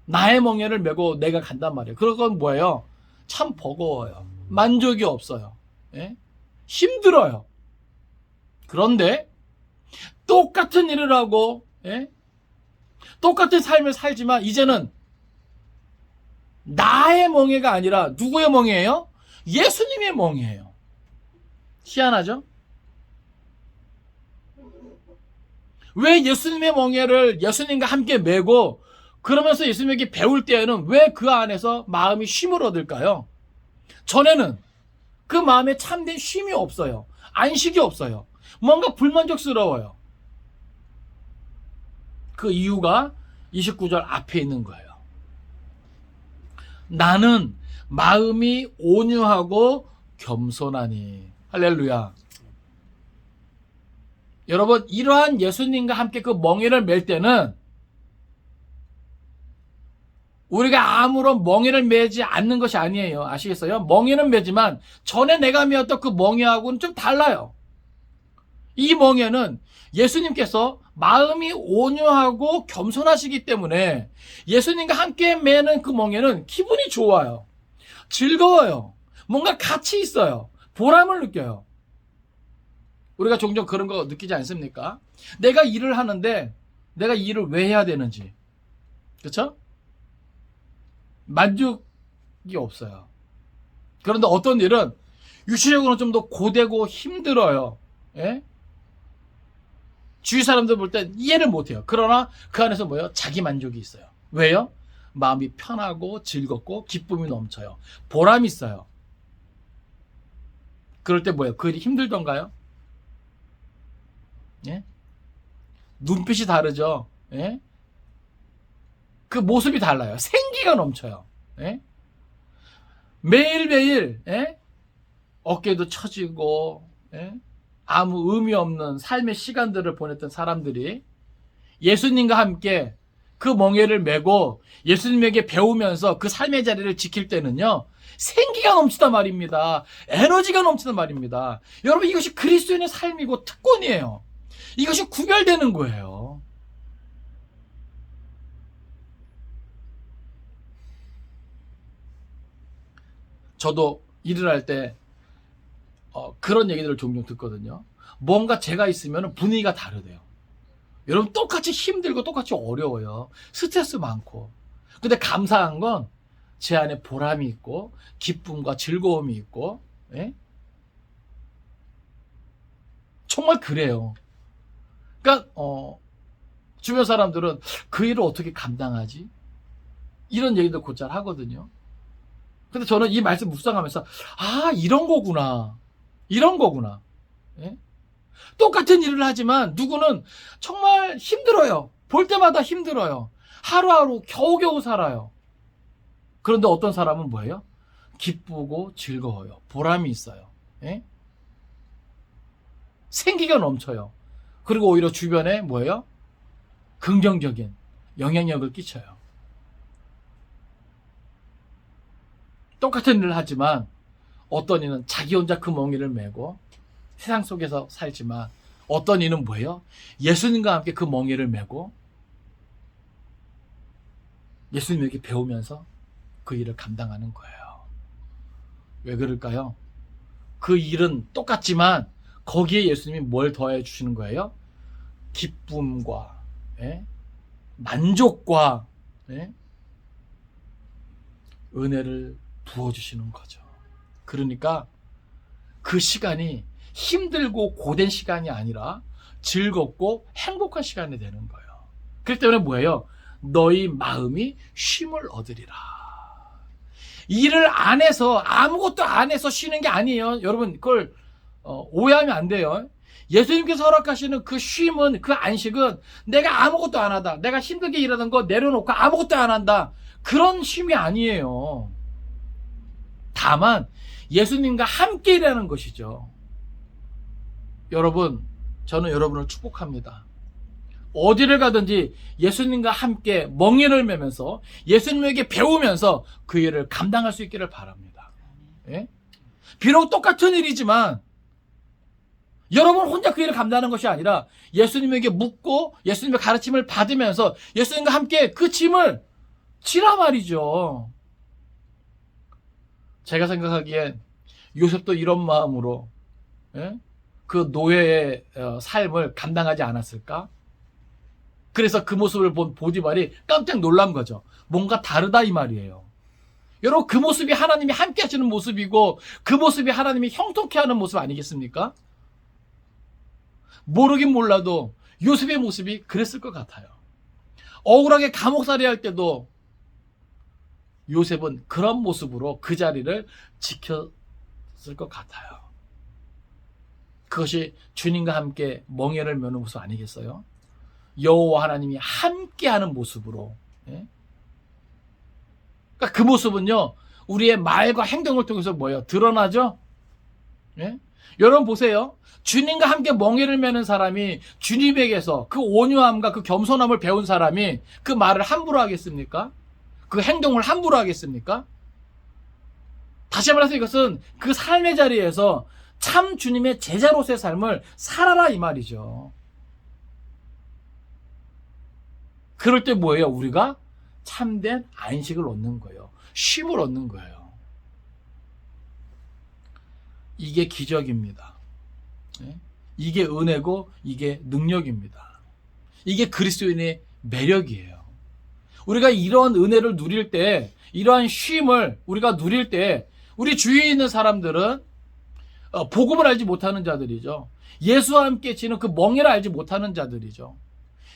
나의 멍에를 메고 내가 간단 말이에요. 그건 뭐예요? 참 버거워요. 만족이 없어요. 힘들어요. 그런데 똑같은 일을 하고, 똑같은 삶을 살지만 이제는 나의 멍에가 아니라 누구의 멍에예요? 예수님의 멍에예요. 희한하죠? 왜 예수님의 멍에를 예수님과 함께 메고 그러면서 예수님에게 배울 때에는 왜 그 안에서 마음이 쉼을 얻을까요? 전에는 그 마음에 참된 쉼이 없어요. 안식이 없어요. 뭔가 불만족스러워요. 그 이유가 29절 앞에 있는 거예요. 나는 마음이 온유하고 겸손하니. 할렐루야. 여러분, 이러한 예수님과 함께 그 멍에를 맬 때는 우리가 아무런 멍에를 매지 않는 것이 아니에요. 아시겠어요? 멍에는 매지만 전에 내가 매었던 그 멍에하고는 좀 달라요. 이 멍에는 예수님께서 마음이 온유하고 겸손하시기 때문에 예수님과 함께 매는 그 멍에는 기분이 좋아요. 즐거워요. 뭔가 가치 있어요. 보람을 느껴요. 우리가 종종 그런 거 느끼지 않습니까? 내가 일을 하는데 내가 이 일을 왜 해야 되는지. 그렇죠? 만족이 없어요. 그런데 어떤 일은 유치적으로는 좀 더 고되고 힘들어요. 주위 사람들 볼 땐 이해를 못해요. 그러나 그 안에서 뭐예요? 자기 만족이 있어요. 왜요? 마음이 편하고 즐겁고 기쁨이 넘쳐요. 보람이 있어요. 그럴 때 뭐예요? 그 일이 힘들던가요? 눈빛이 다르죠? 그 모습이 달라요. 생기가 넘쳐요. 매일매일 어깨도 처지고 아무 의미 없는 삶의 시간들을 보냈던 사람들이 예수님과 함께 그 멍에를 메고 예수님에게 배우면서 그 삶의 자리를 지킬 때는요, 생기가 넘치단 말입니다. 에너지가 넘치단 말입니다. 여러분, 이것이 그리스도인의 삶이고 특권이에요. 이것이 구별되는 거예요. 저도 일을 할 때 그런 얘기들을 종종 듣거든요. 뭔가 제가 있으면 분위기가 다르대요. 여러분, 똑같이 힘들고 똑같이 어려워요. 스트레스 많고. 근데 감사한 건 제 안에 보람이 있고 기쁨과 즐거움이 있고, 정말 그래요. 그러니까 주변 사람들은 그 일을 어떻게 감당하지? 이런 얘기도 곧잘 하거든요. 근데 저는 이 말씀 묵상하면서 이런 거구나. 이런 거구나. 똑같은 일을 하지만 누구는 정말 힘들어요. 볼 때마다 힘들어요. 하루하루 겨우겨우 살아요. 그런데 어떤 사람은 뭐예요? 기쁘고 즐거워요. 보람이 있어요. 생기가 넘쳐요. 그리고 오히려 주변에 뭐예요? 긍정적인 영향력을 끼쳐요. 똑같은 일을 하지만 어떤 이는 자기 혼자 그 멍에를 메고 세상 속에서 살지만 어떤 이는 뭐예요? 예수님과 함께 그 멍에를 메고 예수님에게 배우면서 그 일을 감당하는 거예요. 왜 그럴까요? 그 일은 똑같지만 거기에 예수님이 뭘 더해 주시는 거예요? 기쁨과 만족과 은혜를 부어주시는 거죠. 그러니까 그 시간이 힘들고 고된 시간이 아니라 즐겁고 행복한 시간이 되는 거예요. 그렇기 때문에 뭐예요? 너희 마음이 쉼을 얻으리라. 일을 안 해서, 아무것도 안 해서 쉬는 게 아니에요. 여러분, 그걸 오해하면 안 돼요. 예수님께서 허락하시는 그 쉼은, 그 안식은 내가 아무것도 안 하다, 내가 힘들게 일하던 거 내려놓고 아무것도 안 한다, 그런 쉼이 아니에요. 다만 예수님과 함께 일하는 것이죠. 여러분, 저는 여러분을 축복합니다. 어디를 가든지 예수님과 함께 멍에를 매면서 예수님에게 배우면서 그 일을 감당할 수 있기를 바랍니다. 예? 비록 똑같은 일이지만 여러분 혼자 그 일을 감당하는 것이 아니라 예수님에게 묻고 예수님의 가르침을 받으면서 예수님과 함께 그 짐을 지라 말이죠. 제가 생각하기엔 요셉도 이런 마음으로 그 노예의 삶을 감당하지 않았을까? 그래서 그 모습을 본 보디발이 깜짝 놀란 거죠. 뭔가 다르다 이 말이에요. 여러분, 그 모습이 하나님이 함께 하시는 모습이고 그 모습이 하나님이 형통케 하는 모습 아니겠습니까? 모르긴 몰라도 요셉의 모습이 그랬을 것 같아요. 억울하게 감옥살이 할 때도 요셉은 그런 모습으로 그 자리를 지켰을 것 같아요. 그것이 주님과 함께 멍에를 매는 모습 아니겠어요? 여호와 하나님이 함께하는 모습으로. 예? 그러니까 그 모습은요, 우리의 말과 행동을 통해서 뭐예요? 드러나죠? 예? 여러분 보세요. 주님과 함께 멍에를 매는 사람이 주님에게서 그 온유함과 그 겸손함을 배운 사람이 그 말을 함부로 하겠습니까? 그 행동을 함부로 하겠습니까? 다시 말해서 이것은 그 삶의 자리에서 참 주님의 제자로서의 삶을 살아라 이 말이죠. 그럴 때 뭐예요? 우리가 참된 안식을 얻는 거예요. 쉼을 얻는 거예요. 이게 기적입니다. 이게 은혜고 이게 능력입니다. 이게 그리스도인의 매력이에요. 우리가 이런 은혜를 누릴 때, 이러한 쉼을 우리가 누릴 때 우리 주위에 있는 사람들은 복음을 알지 못하는 자들이죠. 예수와 함께 지는 그 멍에를 알지 못하는 자들이죠.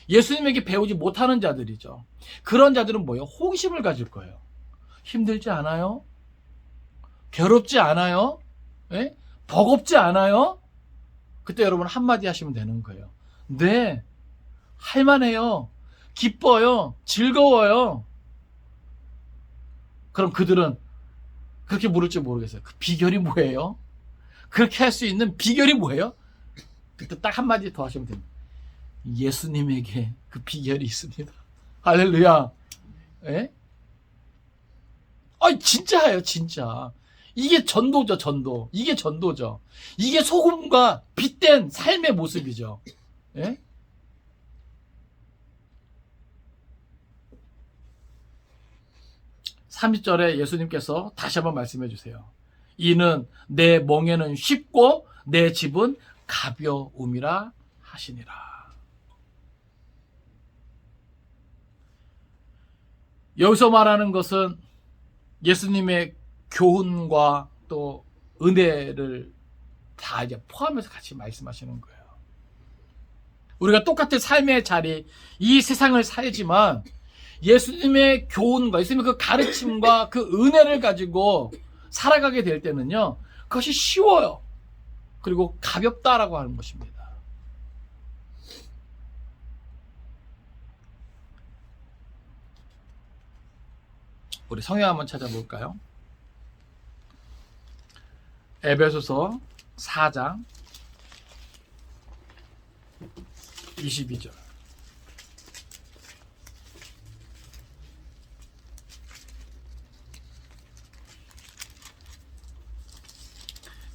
예수님에게 배우지 못하는 자들이죠. 그런 자들은 뭐예요? 호기심을 가질 거예요. 힘들지 않아요? 괴롭지 않아요? 예? 버겁지 않아요? 그때 여러분 한마디 하시면 되는 거예요. 네, 할만해요. 기뻐요. 즐거워요. 그럼 그들은 그렇게 물을지 모르겠어요. 그 비결이 뭐예요? 그렇게 할 수 있는 비결이 뭐예요? 그때 딱 한마디 더 하시면 됩니다. 예수님에게 그 비결이 있습니다. 할렐루야. 예? 진짜예요, 진짜. 이게 전도죠, 전도. 이게 전도죠. 이게 소금과 빛된 삶의 모습이죠. 예? (30절에) 예수님께서 다시 한번 말씀해 주세요. 이는 내 멍에는 쉽고 내 집은 가벼움이라 하시니라. 여기서 말하는 것은 예수님의 교훈과 또 은혜를 다 이제 포함해서 같이 말씀하시는 거예요. 우리가 똑같은 삶의 자리, 이 세상을 살지만 예수님의 교훈과 예수님의 그 가르침과 그 은혜를 가지고 살아가게 될 때는요, 그것이 쉬워요. 그리고 가볍다라고 하는 것입니다. 우리 성경 한번 찾아볼까요? 에베소서 4장 22절.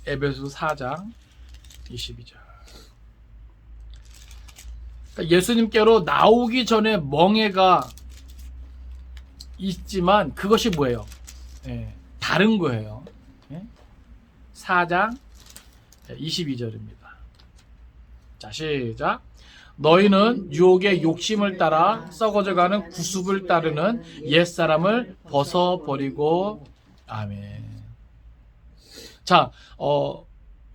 에베소서 4장 22절. 그러니까 예수님께로 나오기 전에 멍에가 있지만 그것이 뭐예요? 다른 거예요. 4장 22절입니다. 자, 시작. 너희는 유혹의 욕심을 따라 썩어져가는 구습을 따르는 옛사람을 벗어버리고. 아멘. 자,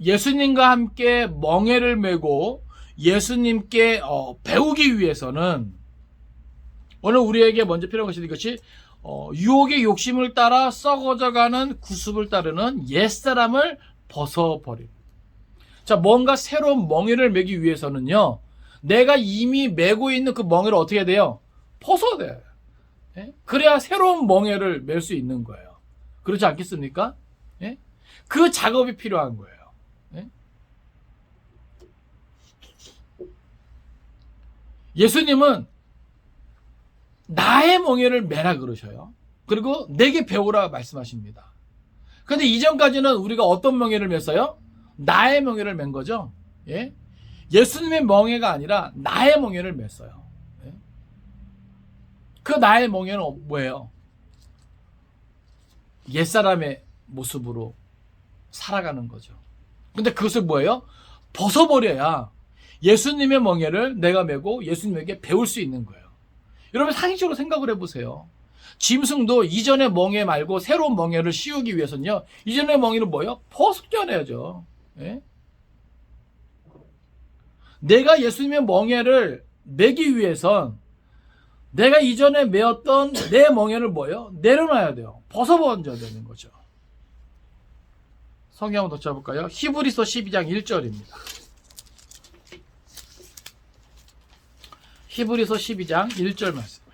예수님과 함께 멍에를 메고 예수님께 배우기 위해서는 오늘 우리에게 먼저 필요한 것이 이것이 유혹의 욕심을 따라 썩어져가는 구습을 따르는 옛사람을 벗어버리고. 자, 뭔가 새로운 멍에를 매기 위해서는요, 내가 이미 메고 있는 그 멍에를 어떻게 해야 돼요? 벗어야 돼요. 예? 그래야 새로운 멍에를 맬 수 있는 거예요. 그렇지 않겠습니까? 예? 그 작업이 필요한 거예요. 예? 예수님은 나의 멍에를 매라 그러셔요. 그리고 내게 배우라 말씀하십니다. 근데 이전까지는 우리가 어떤 멍에를 맸어요? 나의 멍에를 맨 거죠. 예? 예수님의 멍에가 아니라 나의 멍에를 맸어요. 예? 그 나의 멍에는 뭐예요? 옛사람의 모습으로 살아가는 거죠. 근데 그것을 뭐예요? 벗어버려야 예수님의 멍에를 내가 메고 예수님에게 배울 수 있는 거예요. 여러분 상식적으로 생각을 해보세요. 짐승도 이전의 멍에 말고 새로운 멍에를 씌우기 위해서는요, 이전의 멍에는 뭐예요? 벗겨내야죠. 예? 내가 예수님의 멍에를 매기 위해선 내가 이전에 메었던 내 멍에를 뭐예요? 내려놔야 돼요. 벗어버려야 되는 거죠. 성경 한번 더 찾아볼까요? 히브리서 12장 1절입니다. 히브리서 12장 1절 말씀이에요.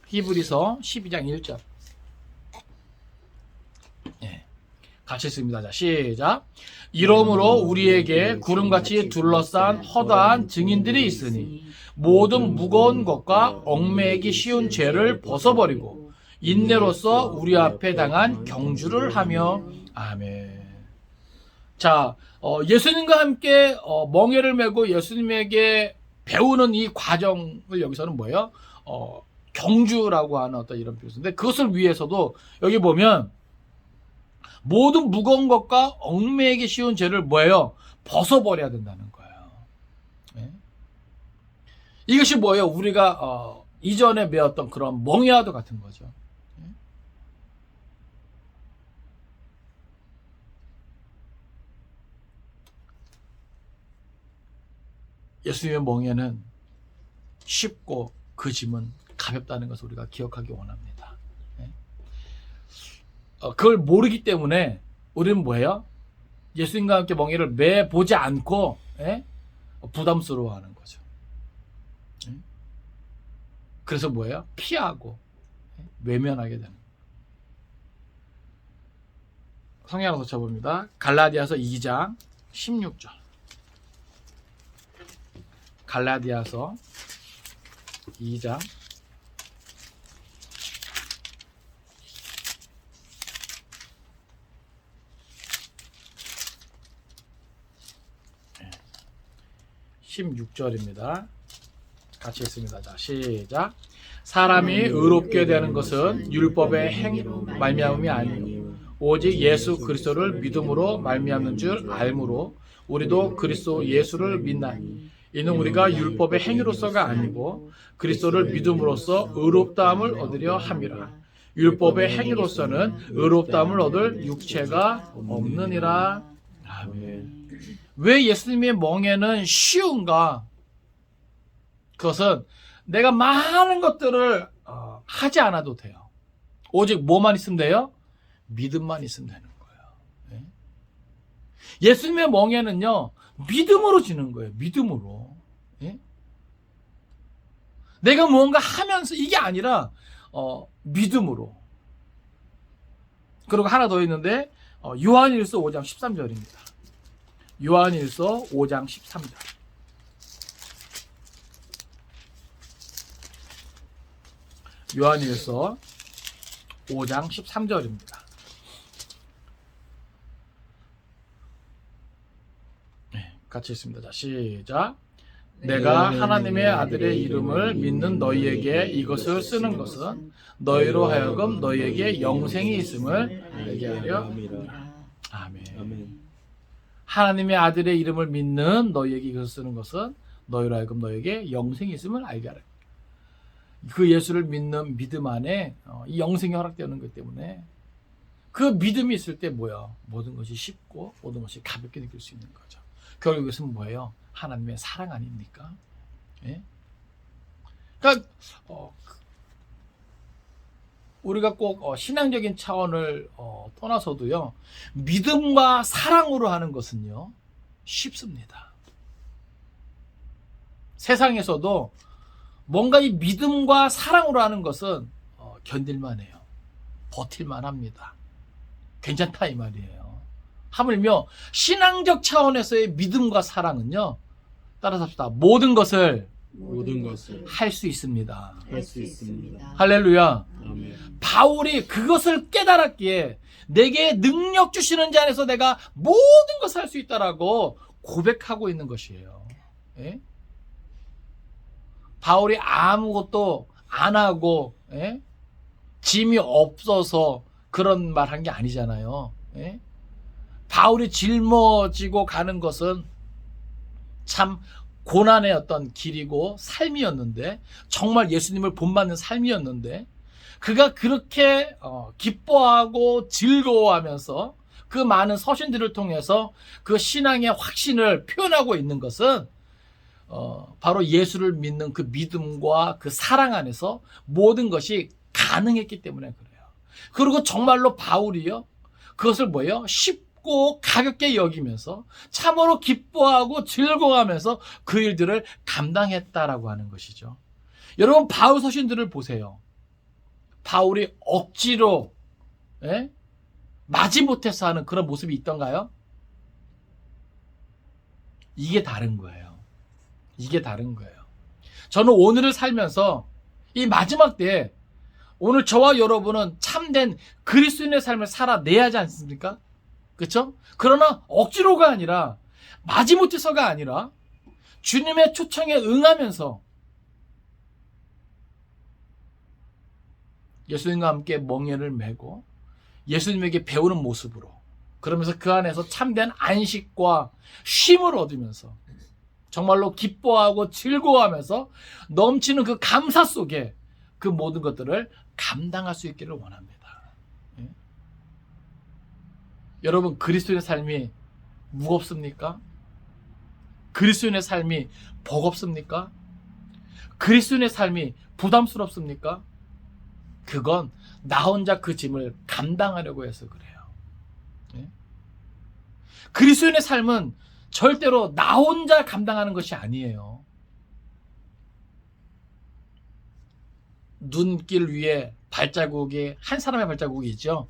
히브리서 12장 1절. 예. 같이 읽습니다. 자, 시작. 이러므로 우리에게 구름같이 둘러싼 허다한 증인들이 있으니 모든 무거운 것과 얽매이기 쉬운 죄를 벗어버리고 인내로서 우리 앞에 당한 경주를 하며 아멘. 자, 예수님과 함께 멍에를 메고 예수님에게 배우는 이 과정을 여기서는 뭐예요? 경주라고 하는 어떤 이런 표현인데, 그것을 위해서도 여기 보면 모든 무거운 것과 얽매이기 쉬운 죄를 뭐예요? 벗어버려야 된다는 거예요. 네? 이것이 뭐예요? 우리가 이전에 메었던 그런 멍에와도 같은 거죠. 네? 예수님의 멍에는 쉽고 그 짐은 가볍다는 것을 우리가 기억하기 원합니다. 네? 그걸 모르기 때문에 우리는 뭐예요? 예수님과 함께 멍에를 매보지 않고 부담스러워하는 거죠. 그래서 뭐예요? 피하고 외면하게 되는 거예요. 성경 하나 더 쳐봅니다. 갈라디아서 2장 16절. 갈라디아서 2장 16절입니다. 같이 읽습니다. 자, 시작. 사람이 의롭게 되는 것은 율법의 행 말미암음이 아니요 오직 예수 그리스도를 믿음으로 말미암는 줄 알므로 우리도 그리스도 예수를 믿나니 이는 우리가 율법의 행위로서가 아니고 그리스도를 믿음으로써 의롭다함을 얻으려 함이라. 율법의 행위로서는 의롭다함을 얻을 육체가 없느니라. 아멘. 왜 예수님의 멍에는 쉬운가? 그것은 내가 많은 것들을 하지 않아도 돼요. 오직 뭐만 있으면 돼요? 믿음만 있으면 되는 거예요. 예수님의 멍에는요, 믿음으로 지는 거예요. 믿음으로. 내가 무언가 하면서 이게 아니라 믿음으로. 그리고 하나 더 있는데 요한일서 5장 13절입니다. 요한일서 5장 13절. 요한일서 5장 13절입니다. 같이 읽습니다. 자, 시작. 내가 하나님의 아들의 이름을 믿는 너희에게 이것을 쓰는 것은 너희로 하여금 너희에게 영생이 있음을 알게 하려 함이라. 아멘. 하나님의 아들의 이름을 믿는 너희에게 이것을 쓰는 것은 너희로 하여금 너희에게 영생이 있음을 알게 하라. 그 예수를 믿는 믿음 안에 이 영생이 허락되는 것 때문에 그 믿음이 있을 때 뭐야? 모든 것이 쉽고 모든 것이 가볍게 느낄 수 있는 거죠. 결국 이것은 뭐예요? 하나님의 사랑 아닙니까? 예? 그러니까 우리가 꼭 신앙적인 차원을 떠나서도요, 믿음과 사랑으로 하는 것은요 쉽습니다. 세상에서도 뭔가 이 믿음과 사랑으로 하는 것은 견딜만 해요. 버틸만 합니다. 괜찮다 이 말이에요. 하물며 신앙적 차원에서의 믿음과 사랑은요, 따라서 합시다. 모든 것을 할 수 있습니다. 할 수 있습니다. 할렐루야. 아멘. 바울이 그것을 깨달았기에 내게 능력 주시는 자 안에서 내가 모든 것을 할 수 있다라고 고백하고 있는 것이에요. 예? 바울이 아무것도 안 하고 짐이 없어서 그런 말 한 게 아니잖아요. 예? 바울이 짊어지고 가는 것은 참 고난의 어떤 길이고 삶이었는데, 정말 예수님을 본받는 삶이었는데, 그가 그렇게 기뻐하고 즐거워하면서 그 많은 서신들을 통해서 그 신앙의 확신을 표현하고 있는 것은 바로 예수를 믿는 그 믿음과 그 사랑 안에서 모든 것이 가능했기 때문에 그래요. 그리고 정말로 바울이요, 그것을 뭐예요? 쉽고 가볍게 여기면서 참으로 기뻐하고 즐거워하면서 그 일들을 감당했다라고 하는 것이죠. 여러분, 바울 서신들을 보세요. 바울이 억지로 마지못해서 하는 그런 모습이 있던가요? 이게 다른 거예요. 이게 다른 거예요. 저는 오늘을 살면서 이 마지막 때에 오늘 저와 여러분은 참된 그리스도인의 삶을 살아내야 하지 않습니까? 그렇죠? 그러나 억지로가 아니라, 마지못해서가 아니라 주님의 초청에 응하면서 예수님과 함께 멍에를 메고 예수님에게 배우는 모습으로, 그러면서 그 안에서 참된 안식과 쉼을 얻으면서 정말로 기뻐하고 즐거워하면서 넘치는 그 감사 속에 그 모든 것들을 감당할 수 있기를 원합니다. 예? 여러분, 그리스도인의 삶이 무겁습니까? 그리스도인의 삶이 버겁습니까? 그리스도인의 삶이 부담스럽습니까? 그건 나 혼자 그 짐을 감당하려고 해서 그래요. 예? 그리스도인의 삶은 절대로 나 혼자 감당하는 것이 아니에요. 눈길 위에 발자국이, 한 사람의 발자국이 있죠.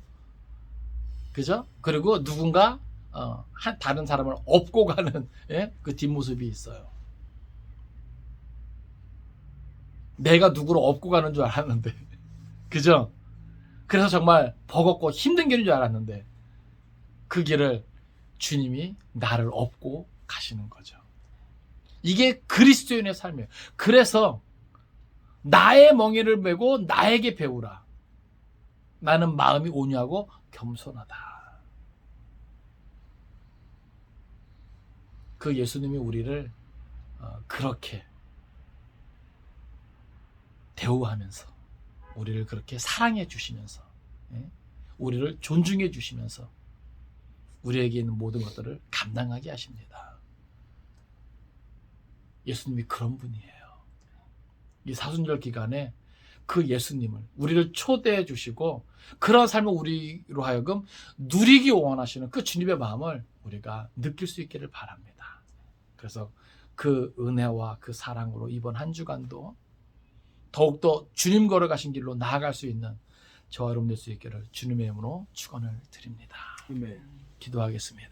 그죠? 그리고 누군가 다른 사람을 업고 가는 그 뒷모습이 있어요. 내가 누구를 업고 가는 줄 알았는데 그죠? 그래서 정말 버겁고 힘든 길인 줄 알았는데 그 길을 주님이 나를 업고 가시는 거죠. 이게 그리스도인의 삶이에요. 그래서 나의 멍에를 메고 나에게 배우라. 나는 마음이 온유하고 겸손하다. 그 예수님이 우리를 그렇게 대우하면서, 우리를 그렇게 사랑해 주시면서, 우리를 존중해 주시면서 우리에게 있는 모든 것들을 감당하게 하십니다. 예수님이 그런 분이에요. 이 사순절 기간에 그 예수님을, 우리를 초대해 주시고 그런 삶을 우리로 하여금 누리기 원하시는 그 주님의 마음을 우리가 느낄 수 있기를 바랍니다. 그래서 그 은혜와 그 사랑으로 이번 한 주간도 더욱더 주님 걸어가신 길로 나아갈 수 있는 저와 여러분 될 수 있기를 주님의 이름으로 축원을 드립니다. 아멘. 기도하겠습니다.